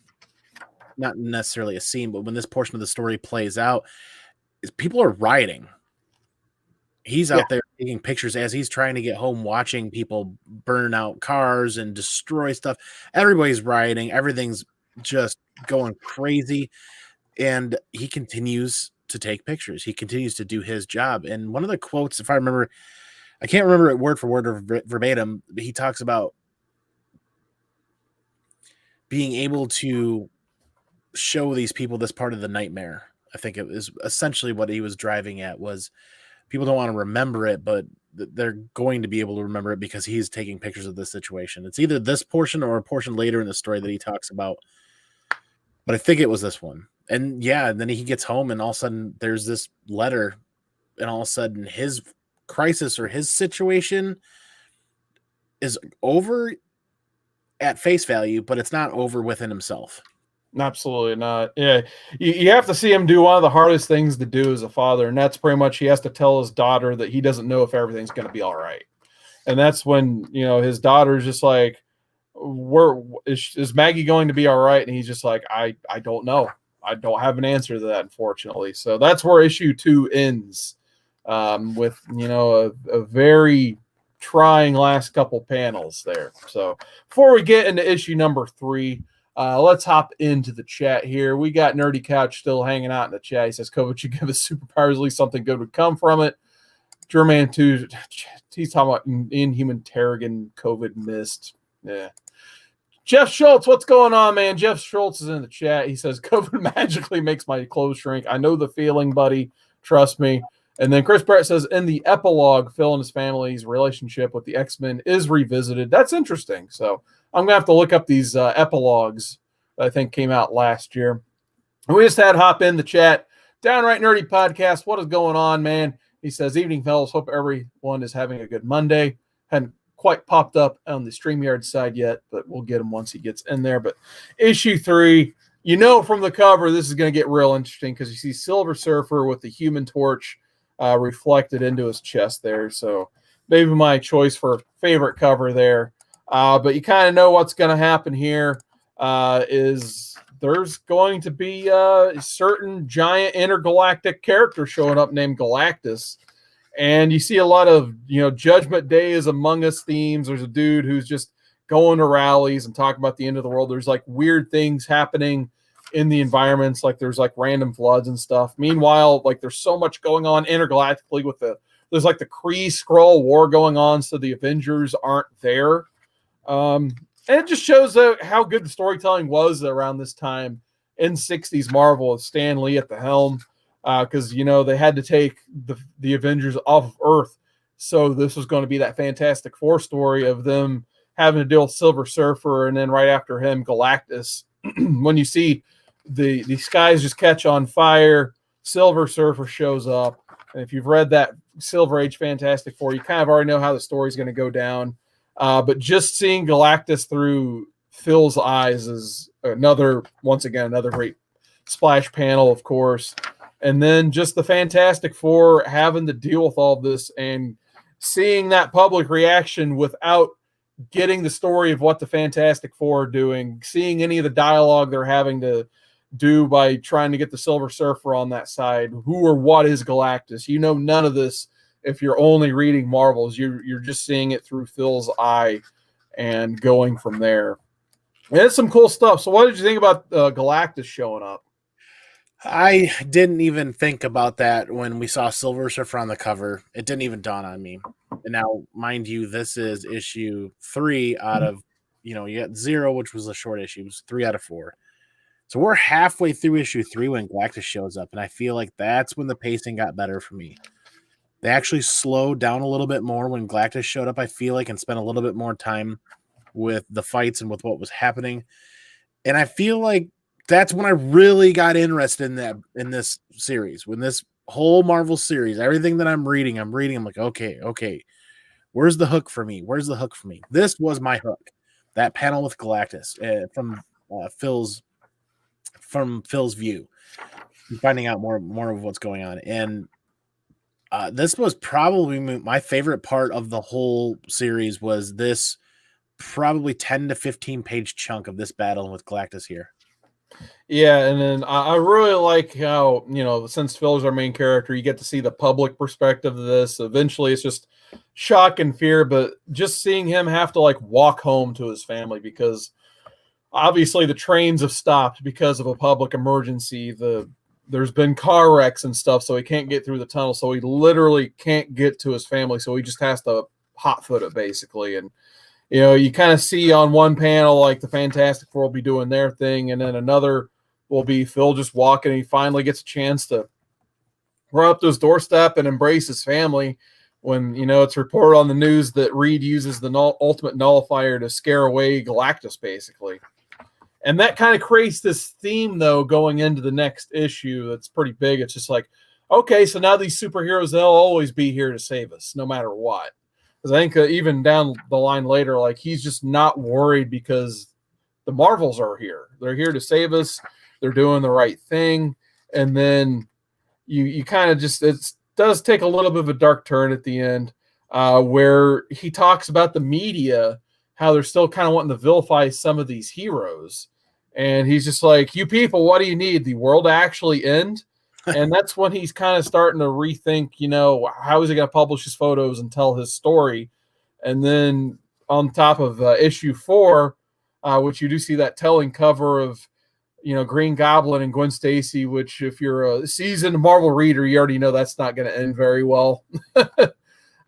not necessarily a scene, but when this portion of the story plays out, is people are rioting. He's out there taking pictures as he's trying to get home, watching people burn out cars and destroy stuff. Everybody's rioting. Everything's just going crazy. And he continues to take pictures. He continues to do his job. And one of the quotes, if I remember, I can't remember it word for word or verbatim, but he talks about being able to show these people this part of the nightmare. I think it was essentially what he was driving at, was people don't want to remember it, but they're going to be able to remember it because he's taking pictures of this situation. It's either this portion or a portion later in the story that he talks about, but I think it was this one. And then he gets home and all of a sudden there's this letter, and all of a sudden his crisis or his situation is over at face value, but it's not over within himself. Absolutely not. Yeah, you have to see him do one of the hardest things to do as a father, and that's pretty much he has to tell his daughter that he doesn't know if everything's going to be all right. And that's when his daughter's just like, is Maggie going to be all right? And he's just like, I don't know. I don't have an answer to that, unfortunately. So that's where issue 2 ends. with, a very trying last couple panels there. So before we get into issue number 3, let's hop into the chat here. We got Nerdy Couch still hanging out in the chat. He says, COVID should give us superpowers, at least something good would come from it. DruManchu, he's talking about Inhuman Terrigen, COVID mist. Yeah. Jeff Schultz, what's going on, man? Jeff Schultz is in the chat. He says, COVID magically makes my clothes shrink. I know the feeling, buddy. Trust me. And then Chris Brett says, in the epilogue, Phil and his family's relationship with the X-Men is revisited. That's interesting. So I'm going to have to look up these epilogues that I think came out last year. And we just had hop in the chat. Downright Nerdy Podcast. What is going on, man? He says, evening, fellas. Hope everyone is having a good Monday. Hadn't quite popped up on the StreamYard side yet, but we'll get him once he gets in there. But issue 3, from the cover, this is going to get real interesting because you see Silver Surfer with the Human Torch reflected into his chest there. So maybe my choice for favorite cover there. But you kind of know what's going to happen here is there's going to be a certain giant intergalactic character showing up named Galactus. And you see a lot of, Judgment Day is Among Us themes. There's a dude who's just going to rallies and talking about the end of the world. There's like weird things happening in the environments, like there's like random floods and stuff. Meanwhile, like there's so much going on intergalactically with there's like the Kree-Skrull war going on, so the Avengers aren't there. And it just shows how good the storytelling was around this time in 60s Marvel with Stan Lee at the helm. Because, they had to take the Avengers off of Earth. So this was going to be that Fantastic Four story of them having to deal with Silver Surfer and then right after him, Galactus. When you see the skies just catch on fire, Silver Surfer shows up. And if you've read that Silver Age Fantastic Four, you kind of already know how the story's going to go down. But just seeing Galactus through Phil's eyes is another great splash panel, of course. And then just the Fantastic Four having to deal with all this and seeing that public reaction without getting the story of what the Fantastic Four are doing, seeing any of the dialogue they're having to do by trying to get the Silver Surfer on that side. Who or what is Galactus? None of this if you're only reading Marvels. You're just seeing it through Phil's eye and going from there. And it's some cool stuff. So what did you think about Galactus showing up? I didn't even think about that when we saw Silver Surfer on the cover. It didn't even dawn on me. And now, mind you, this is issue 3 out of, you got 0, which was a short issue. It was 3 out of 4. So we're halfway through issue 3 when Galactus shows up. And I feel like that's when the pacing got better for me. They actually slowed down a little bit more when Galactus showed up, I feel like, and spent a little bit more time with the fights and with what was happening. And I feel like that's when I really got interested in this series. When this whole Marvel series, everything that I'm reading, I'm like, okay, where's the hook for me? This was my hook. That panel with Galactus from Phil's view, finding out more of what's going on. And this was probably my favorite part of the whole series. Was this probably 10 to 15 page chunk of this battle with Galactus here. Yeah, and then I really like how, since Phil's our main character, you get to see the public perspective of this. Eventually, it's just shock and fear, but just seeing him have to, walk home to his family because obviously the trains have stopped because of a public emergency. There's been car wrecks and stuff, so he can't get through the tunnel, so he literally can't get to his family, so he just has to hot-foot it, basically, and you kind of see on one panel, the Fantastic Four will be doing their thing, and then another will be Phil just walking, and he finally gets a chance to run up to his doorstep and embrace his family when, it's reported on the news that Reed uses the ultimate nullifier to scare away Galactus, basically. And that kind of creates this theme, though, going into the next issue that's pretty big. It's just okay, so now these superheroes, they'll always be here to save us, no matter what. Because I think even down the line later, he's just not worried because the Marvels are here. They're here to save us. They're doing the right thing. And then you kind of just, it does take a little bit of a dark turn at the end where he talks about the media, how they're still kind of wanting to vilify some of these heroes. And he's just like, you people, what do you need? The world to actually end? And that's when he's kind of starting to rethink, how is he going to publish his photos and tell his story. And then on top of issue 4, which you do see that telling cover of, Green Goblin and Gwen Stacy, which if you're a seasoned Marvel reader, you already know that's not going to end very well. But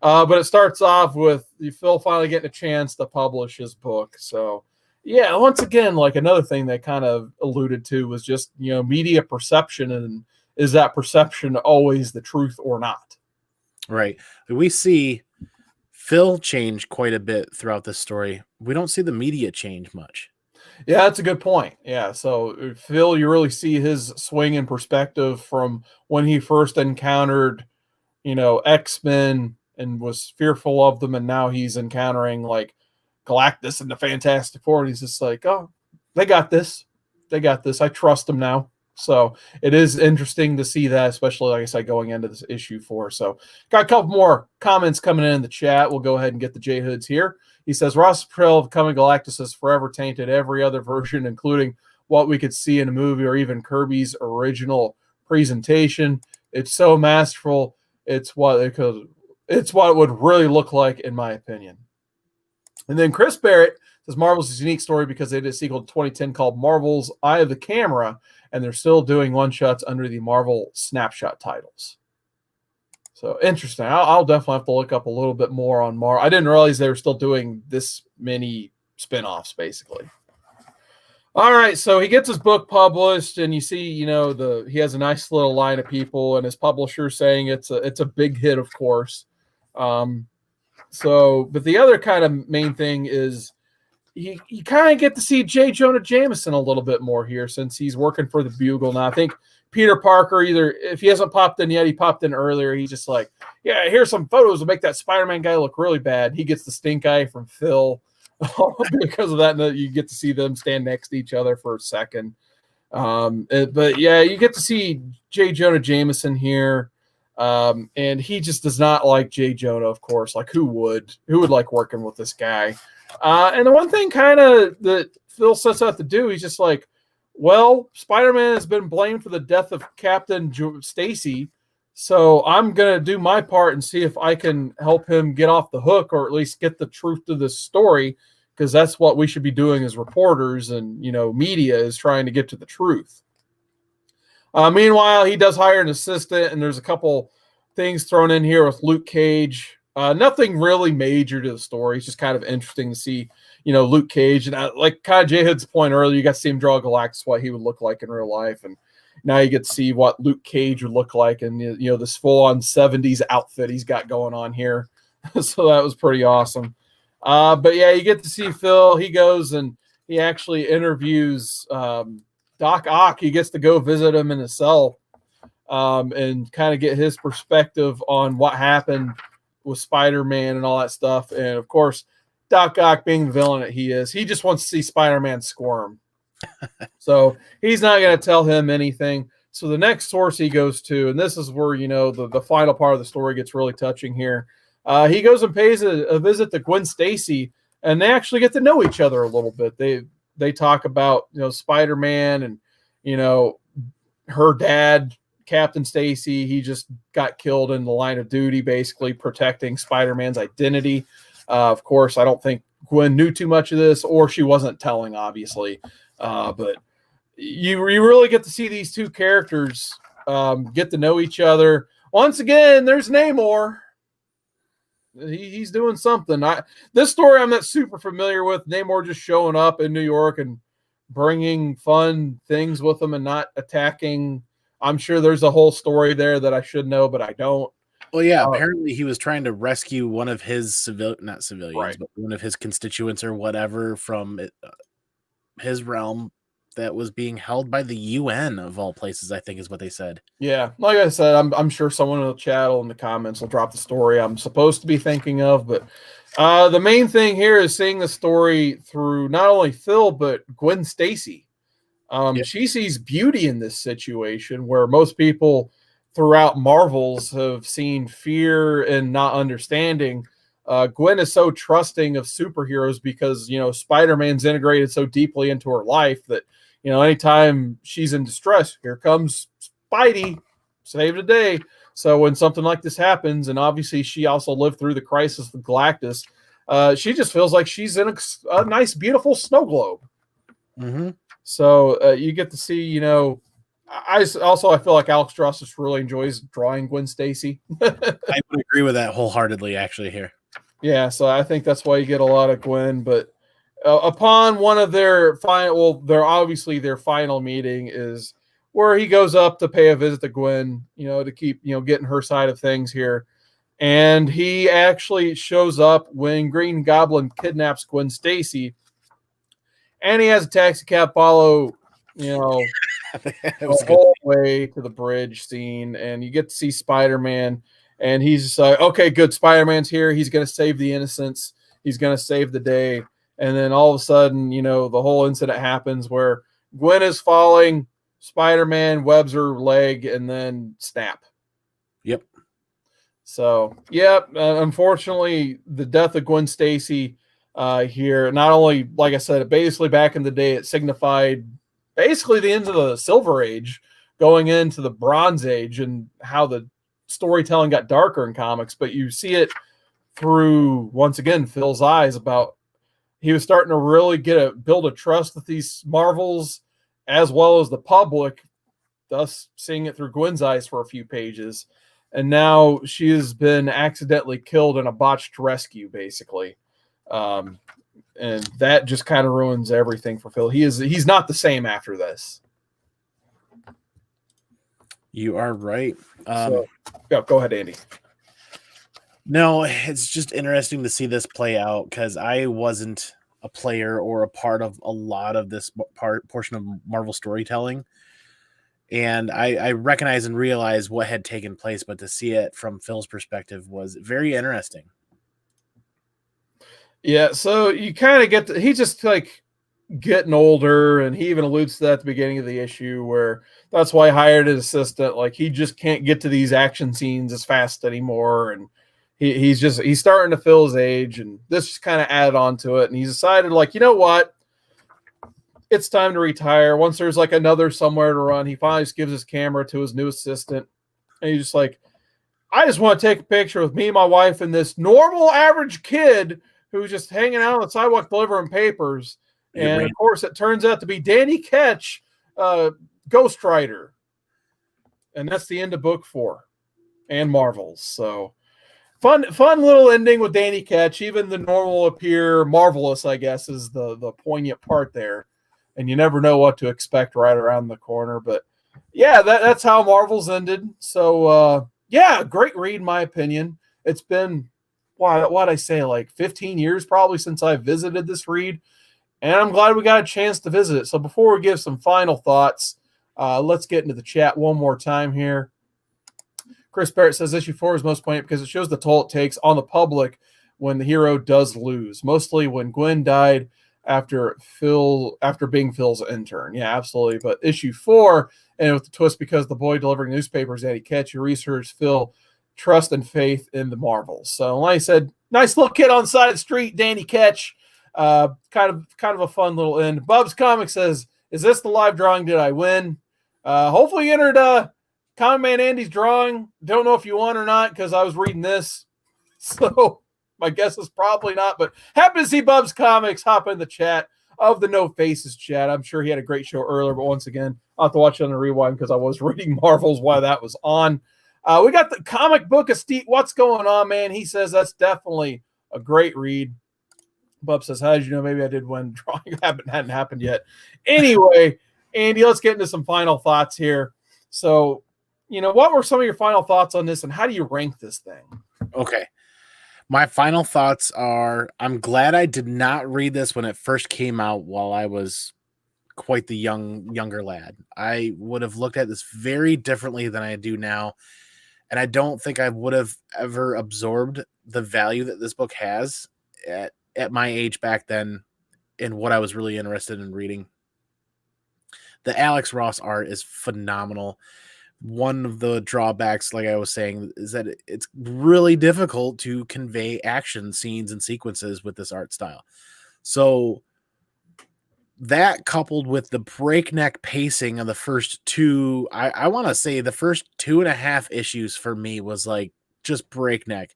it starts off with Phil finally getting a chance to publish his book. So, yeah, once again, like another thing they kind of alluded to was just, media perception, and is that perception always the truth or not? Right. We see Phil change quite a bit throughout this story. We don't see the media change much. Yeah, that's a good point. Yeah, so Phil, you really see his swing in perspective from when he first encountered, X-Men and was fearful of them, and now he's encountering like Galactus and the Fantastic Four, and he's just like, oh, they got this. They got this. I trust them now. So it is interesting to see that, especially, like I said, going into this issue 4. So got a couple more comments coming in the chat. We'll go ahead and get the J-Hoods here. He says, Ross April of Coming Galactus has forever tainted every other version, including what we could see in a movie or even Kirby's original presentation. It's so masterful. It's what it would really look like, in my opinion. And then Chris Barrett says Marvel's is a unique story because they did a sequel to 2010 called Marvel's Eye of the Camera, and they're still doing one-shots under the Marvel Snapshot titles. So interesting. I'll definitely have to look up a little bit more on Marvel. I didn't realize they were still doing this many spinoffs, basically. All right, so he gets his book published, and you see, he has a nice little line of people, and his publisher saying it's a big hit, of course. But the other kind of main thing is you kind of get to see Jonah Jameson a little bit more here since he's working for the Bugle now. I think Peter Parker, either if he hasn't popped in yet, he popped in earlier. He's just like, yeah, here's some photos to make that Spider-Man guy look really bad. He gets the stink eye from Phil. Because of that, you get to see them stand next to each other for a second. But yeah, you get to see Jonah Jameson here. And he just does not like Jonah, of course. Like, who would like working with this guy? And the one thing kind of that Phil sets out to do, he's just like, well, Spider-Man has been blamed for the death of Captain Stacy, so I'm going to do my part and see if I can help him get off the hook, or at least get the truth to this story, because that's what we should be doing as reporters, and, media is trying to get to the truth. Meanwhile, he does hire an assistant, and there's a couple things thrown in here with Luke Cage. Nothing really major to the story. It's just kind of interesting to see, Luke Cage. And like kind of J-Hood's point earlier, you got to see him draw Galactus, what he would look like in real life. And now you get to see what Luke Cage would look like in, this full-on 70s outfit he's got going on here. So that was pretty awesome. But yeah, you get to see Phil. He goes and he actually interviews Doc Ock. He gets to go visit him in his cell and kind of get his perspective on what happened with Spider-Man and all that stuff. And of course, Doc Ock, being the villain that he is, he just wants to see Spider-Man squirm. So he's not going to tell him anything. So the next source he goes to, and this is where, the final part of the story gets really touching here. He goes and pays a visit to Gwen Stacy, and they actually get to know each other a little bit. They talk about, Spider-Man and, her dad, Captain Stacy. He just got killed in the line of duty, basically protecting Spider-Man's identity. Of course, I don't think Gwen knew too much of this, or she wasn't telling, obviously. But you really get to see these two characters get to know each other. Once again, there's Namor. He's doing something. This story I'm not super familiar with. Namor just showing up in New York and bringing fun things with him and not attacking. I'm sure there's a whole story there that I should know, but I don't. Well, yeah, apparently he was trying to rescue one of his not civilians, right, but one of his constituents or whatever from his realm that was being held by the UN of all places, I think is what they said. Yeah, like I said, I'm sure someone in the chat or in the comments will drop the story I'm supposed to be thinking of, but the main thing here is seeing the story through not only Phil, but Gwen Stacy. She sees beauty in this situation where most people throughout Marvels have seen fear and not understanding. Gwen is so trusting of superheroes because, Spider-Man's integrated so deeply into her life that, anytime she's in distress, here comes Spidey. save the day. So when something like this happens, and obviously she also lived through the crisis of Galactus, she just feels like she's in a nice, beautiful snow globe. Mm-hmm. So you get to see, you know, I feel like Alex Ross just really enjoys drawing Gwen Stacy. I would agree with that wholeheartedly, actually, here. Yeah, so I think that's why you get a lot of Gwen. But upon one of their their final meeting is where he goes up to pay a visit to Gwen, you know, to keep, you know, getting her side of things here. And he actually shows up when Green Goblin kidnaps Gwen Stacy, and he has a taxi cab follow, you know, the whole way to the bridge scene, and you get to see Spider-Man, and he's just like, okay, good, Spider-Man's here. He's going to save the innocents. He's going to save the day. And then all of a sudden, you know, the whole incident happens where Gwen is falling, Spider-Man webs her leg, and then snap. Yep. So, yep, unfortunately, the death of Gwen Stacy here, not only, like I said, basically back in the day, it signified basically the end of the Silver Age, going into the Bronze Age, and how the storytelling got darker in comics. But you see it through, once again, Phil's eyes about he was starting to really build a trust with these Marvels as well as the public, thus seeing it through Gwen's eyes for a few pages. And now she has been accidentally killed in a botched rescue, basically. And that just kind of ruins everything for Phil. He's not the same after this. You are right. So, yeah, go ahead, Andy. No, it's just interesting to see this play out, because I wasn't a player or a part of a lot of this portion of Marvel storytelling. And I recognize and realize what had taken place, but to see it from Phil's perspective was very interesting. Yeah, so you kind of get he's just like getting older, and he even alludes to that at the beginning of the issue, where that's why he hired an assistant. Like, he just can't get to these action scenes as fast anymore, and he's starting to fill his age, and this just kind of added on to it. And he's decided, like, you know what? It's time to retire. Once there's like another somewhere to run, he finally just gives his camera to his new assistant, and he's just like, I just want to take a picture with me, my wife, and this normal average kid who's just hanging out on the sidewalk delivering papers. And of course, it turns out to be Danny Ketch, Ghost Rider. And that's the end of book 4 and Marvels. So fun little ending with Danny Ketch. Even the normal appear marvelous, I guess, is the poignant part there. And you never know what to expect right around the corner. But yeah, that's how Marvels ended. So yeah, great read, in my opinion. It's been, what'd I say, like 15 years probably since I visited this read. And I'm glad we got a chance to visit it. So before we give some final thoughts, let's get into the chat one more time here. Chris Barrett says issue 4 is most poignant because it shows the toll it takes on the public when the hero does lose, mostly when Gwen died after being Phil's intern. Yeah, absolutely. But issue 4, and with the twist because the boy delivering newspapers, Danny Ketch, your research, Phil, trust and faith in the Marvels. So like I said, nice little kid on the side of the street, Danny Ketch. Kind of a fun little end. Bub's Comic says, is this the live drawing? Did I win? Hopefully you entered ComicManAndy's drawing. Don't know if you won or not because I was reading this. So my guess is probably not, but happy to see Bub's Comics hop in the chat of the No Faces chat. I'm sure he had a great show earlier, but once again, I'll have to watch it on the rewind because I was reading Marvels while that was on. We got the comic book of Steve. What's going on, man? He says that's definitely a great read. Bub says, how did you know? Maybe I did when drawing hadn't happened yet. Anyway, Andy, let's get into some final thoughts here. So, what were some of your final thoughts on this, and how do you rank this thing? Okay. My final thoughts are, I'm glad I did not read this when it first came out while I was quite the younger lad. I would have looked at this very differently than I do now. And I don't think I would have ever absorbed the value that this book has at my age back then in what I was really interested in reading. The Alex Ross art is phenomenal. One of the drawbacks, like I was saying, is that it's really difficult to convey action scenes and sequences with this art style. So that coupled with the breakneck pacing of the first two, I want to say the first 2.5 issues for me was like just breakneck.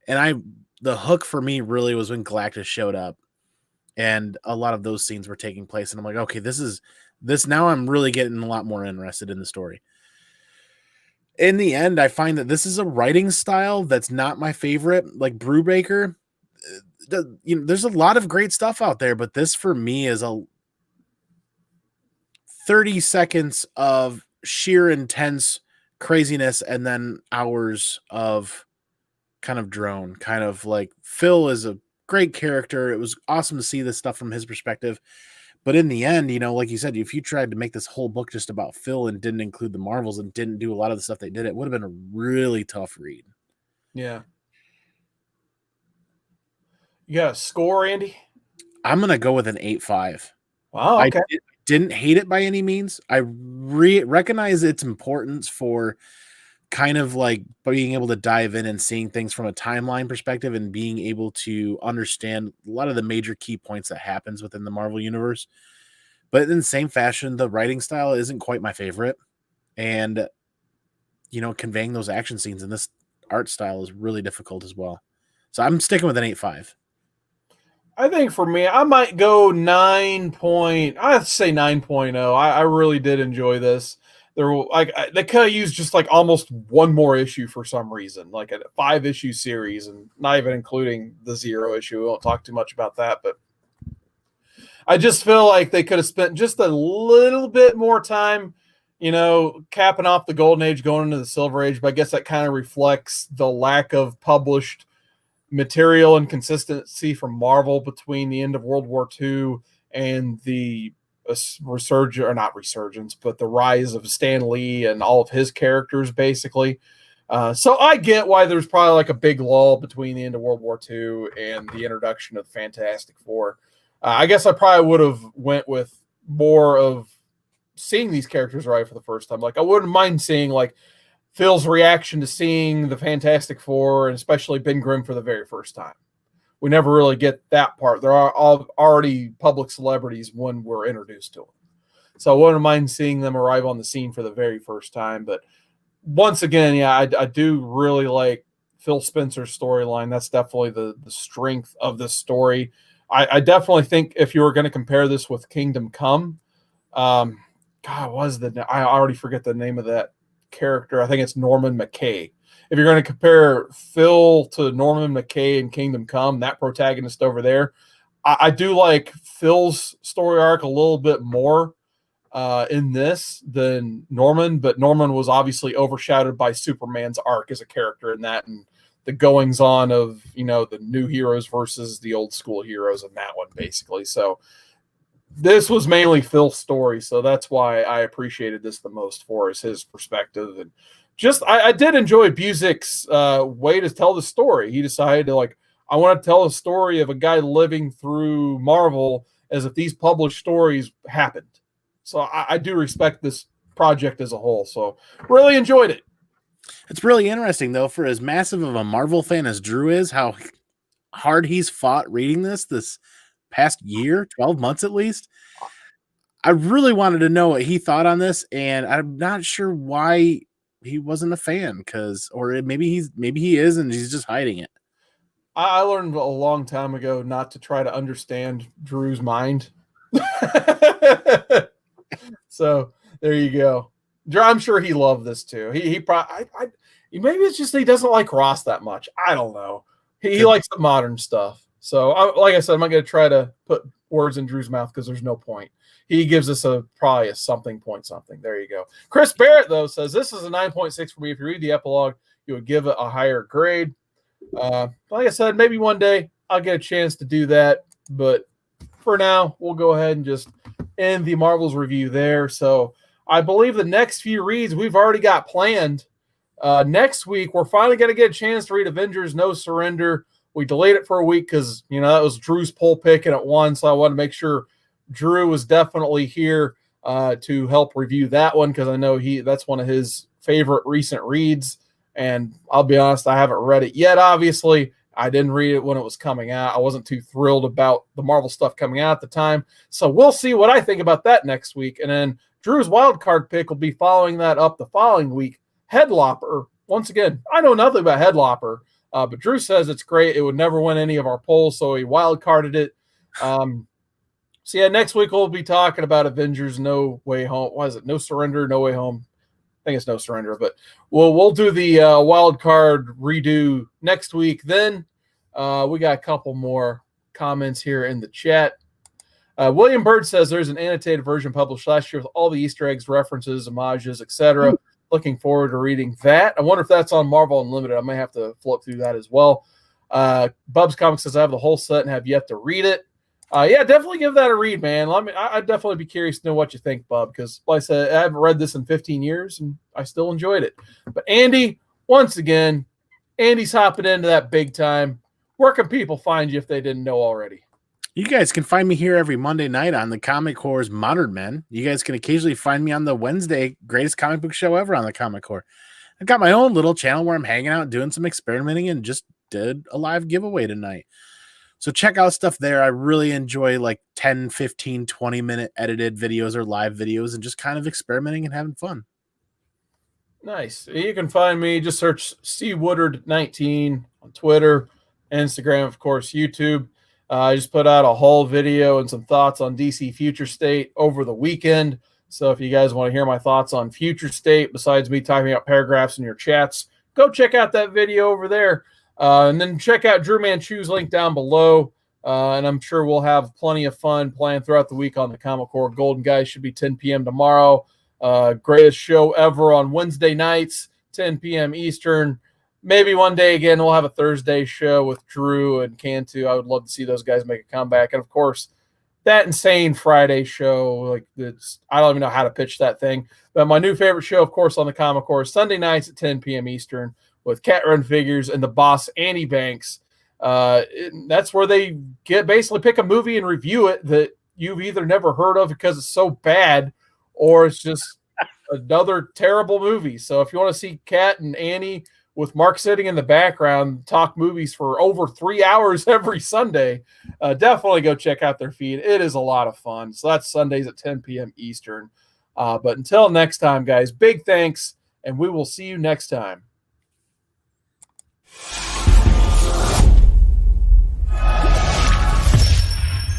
And the hook for me really was when Galactus showed up and a lot of those scenes were taking place. And I'm like, okay, this now I'm really getting a lot more interested in the story. In the end, I find that this is a writing style that's not my favorite. Like Brubaker, there's a lot of great stuff out there, but this for me is a 30 seconds of sheer intense craziness and then hours of kind of drone. Kind of like Phil is a great character. It was awesome to see this stuff from his perspective. But in the end, like you said, if you tried to make this whole book just about Phil and didn't include the Marvels and didn't do a lot of the stuff they did, it would have been a really tough read. Yeah. You got a score, Andy? I'm going to go with an 8.5. Wow, okay. I didn't hate it by any means. I recognize its importance for kind of like being able to dive in and seeing things from a timeline perspective and being able to understand a lot of the major key points that happens within the Marvel universe. But in the same fashion, the writing style isn't quite my favorite. And, conveying those action scenes in this art style is really difficult as well. So I'm sticking with an 8.5. I think for me, I might go 9. I'd say 9.0. I really did enjoy this. They could have used just like almost one more issue for some reason, like a 5-issue series, and not even including the 0 issue. We won't talk too much about that, but I just feel like they could have spent just a little bit more time, capping off the Golden Age, going into the Silver Age. But I guess that kind of reflects the lack of published material and consistency from Marvel between the end of World War II and the resurgence, but the rise of Stan Lee and all of his characters, basically. So I get why there's probably like a big lull between the end of World War II and the introduction of Fantastic Four. I guess I probably would have went with more of seeing these characters right for the first time. Like I wouldn't mind seeing like Phil's reaction to seeing the Fantastic Four and especially Ben Grimm for the very first time. We never really get that part. There are already public celebrities when we're introduced to them. So I wouldn't mind seeing them arrive on the scene for the very first time. But once again, yeah, I do really like Phil Spencer's storyline. That's definitely the strength of this story. I definitely think if you were going to compare this with Kingdom Come, I already forget the name of that character. I think it's Norman McKay. If you're going to compare Phil to Norman McKay in Kingdom Come, that protagonist over there, I do like Phil's story arc a little bit more in this than Norman, but Norman was obviously overshadowed by Superman's arc as a character in that, and the goings on of, the new heroes versus the old school heroes in that one, basically. So this was mainly Phil's story, so that's why I appreciated this the most for his perspective. And just I did enjoy Busiek's way to tell the story. He decided to I want to tell a story of a guy living through Marvel as if these published stories happened. So I do respect this project as a whole. So really enjoyed it. It's really interesting, though, for as massive of a Marvel fan as Drew is, how hard he's fought reading this past year, 12 months at least. I really wanted to know what he thought on this, and I'm not sure why he wasn't a fan, or maybe he is and he's just hiding it. I learned a long time ago not to try to understand Drew's mind. So there you go. Drew, I'm sure he loved this too. He probably maybe it's just he doesn't like Ross that much. I don't know. He likes the modern stuff. So like I said, I'm not going to try to put words in Drew's mouth because there's no point. He gives us probably a something. There you go. Chris Barrett, though, says this is a 9.6 for me. If you read the epilogue, you would give it a higher grade. Like I said, maybe one day I'll get a chance to do that. But for now, we'll go ahead and just end the Marvels review there. So I believe the next few reads we've already got planned. Next week, we're finally going to get a chance to read Avengers No Surrender. We delayed it for a week because, that was Drew's poll pick and it won. So I wanted to make sure Drew was definitely here to help review that one because I know that's one of his favorite recent reads. And I'll be honest, I haven't read it yet, obviously. I didn't read it when it was coming out. I wasn't too thrilled about the Marvel stuff coming out at the time. So we'll see what I think about that next week. And then Drew's wild card pick will be following that up the following week. Headlopper. Once again, I know nothing about Headlopper, but Drew says it's great. It would never win any of our polls, so he wild carded it. So yeah, next week we'll be talking about Avengers No Way Home. What is it? No Surrender, No Way Home. I think it's No Surrender, but we'll do the wild card redo next week. Then we got a couple more comments here in the chat. William Bird says there's an annotated version published last year with all the Easter eggs, references, homages, etc. Looking forward to reading that. I wonder if that's on Marvel Unlimited. I may have to flip through that as well. Bub's Comics says I have the whole set and have yet to read it. Yeah, definitely give that a read, man. I'd definitely be curious to know what you think, Bub, because like I said, I haven't read this in 15 years and I still enjoyed it. But Andy, once again, Andy's hopping into that big time. Where can people find you if they didn't know already? You guys can find me here every Monday night on the Comic Corps' Modern Men. You guys can occasionally find me on the Wednesday greatest comic book show ever on the Comic Corps. I've got my own little channel where I'm hanging out, doing some experimenting, and just did a live giveaway tonight. So check out stuff there. I really enjoy like 10, 15, 20-minute edited videos or live videos and just kind of experimenting and having fun. Nice. You can find me. Just search C Woodard 19 on Twitter, Instagram, of course, YouTube. I just put out a whole video and some thoughts on DC Future State over the weekend. So if you guys want to hear my thoughts on Future State, besides me typing out paragraphs in your chats, go check out that video over there. And then check out DruManchu's link down below. And I'm sure we'll have plenty of fun playing throughout the week on the Comic Corps. Golden Guys should be 10 p.m. tomorrow. Greatest show ever on Wednesday nights, 10 p.m. Eastern. Maybe one day again we'll have a Thursday show with Drew and Cantu. I would love to see those guys make a comeback. And of course, that insane Friday show, like I don't even know how to pitch that thing. But my new favorite show, of course, on the Comic Corps, Sunday nights at 10 p.m. Eastern with Cat Run Figures and the boss Annie Banks. That's where they basically pick a movie and review it that you've either never heard of because it's so bad, or it's just another terrible movie. So if you want to see Cat and Annie with Mark sitting in the background, talk movies for over 3 hours every Sunday, definitely go check out their feed. It is a lot of fun. So that's Sundays at 10 p.m. Eastern. But until next time, guys, big thanks, and we will see you next time.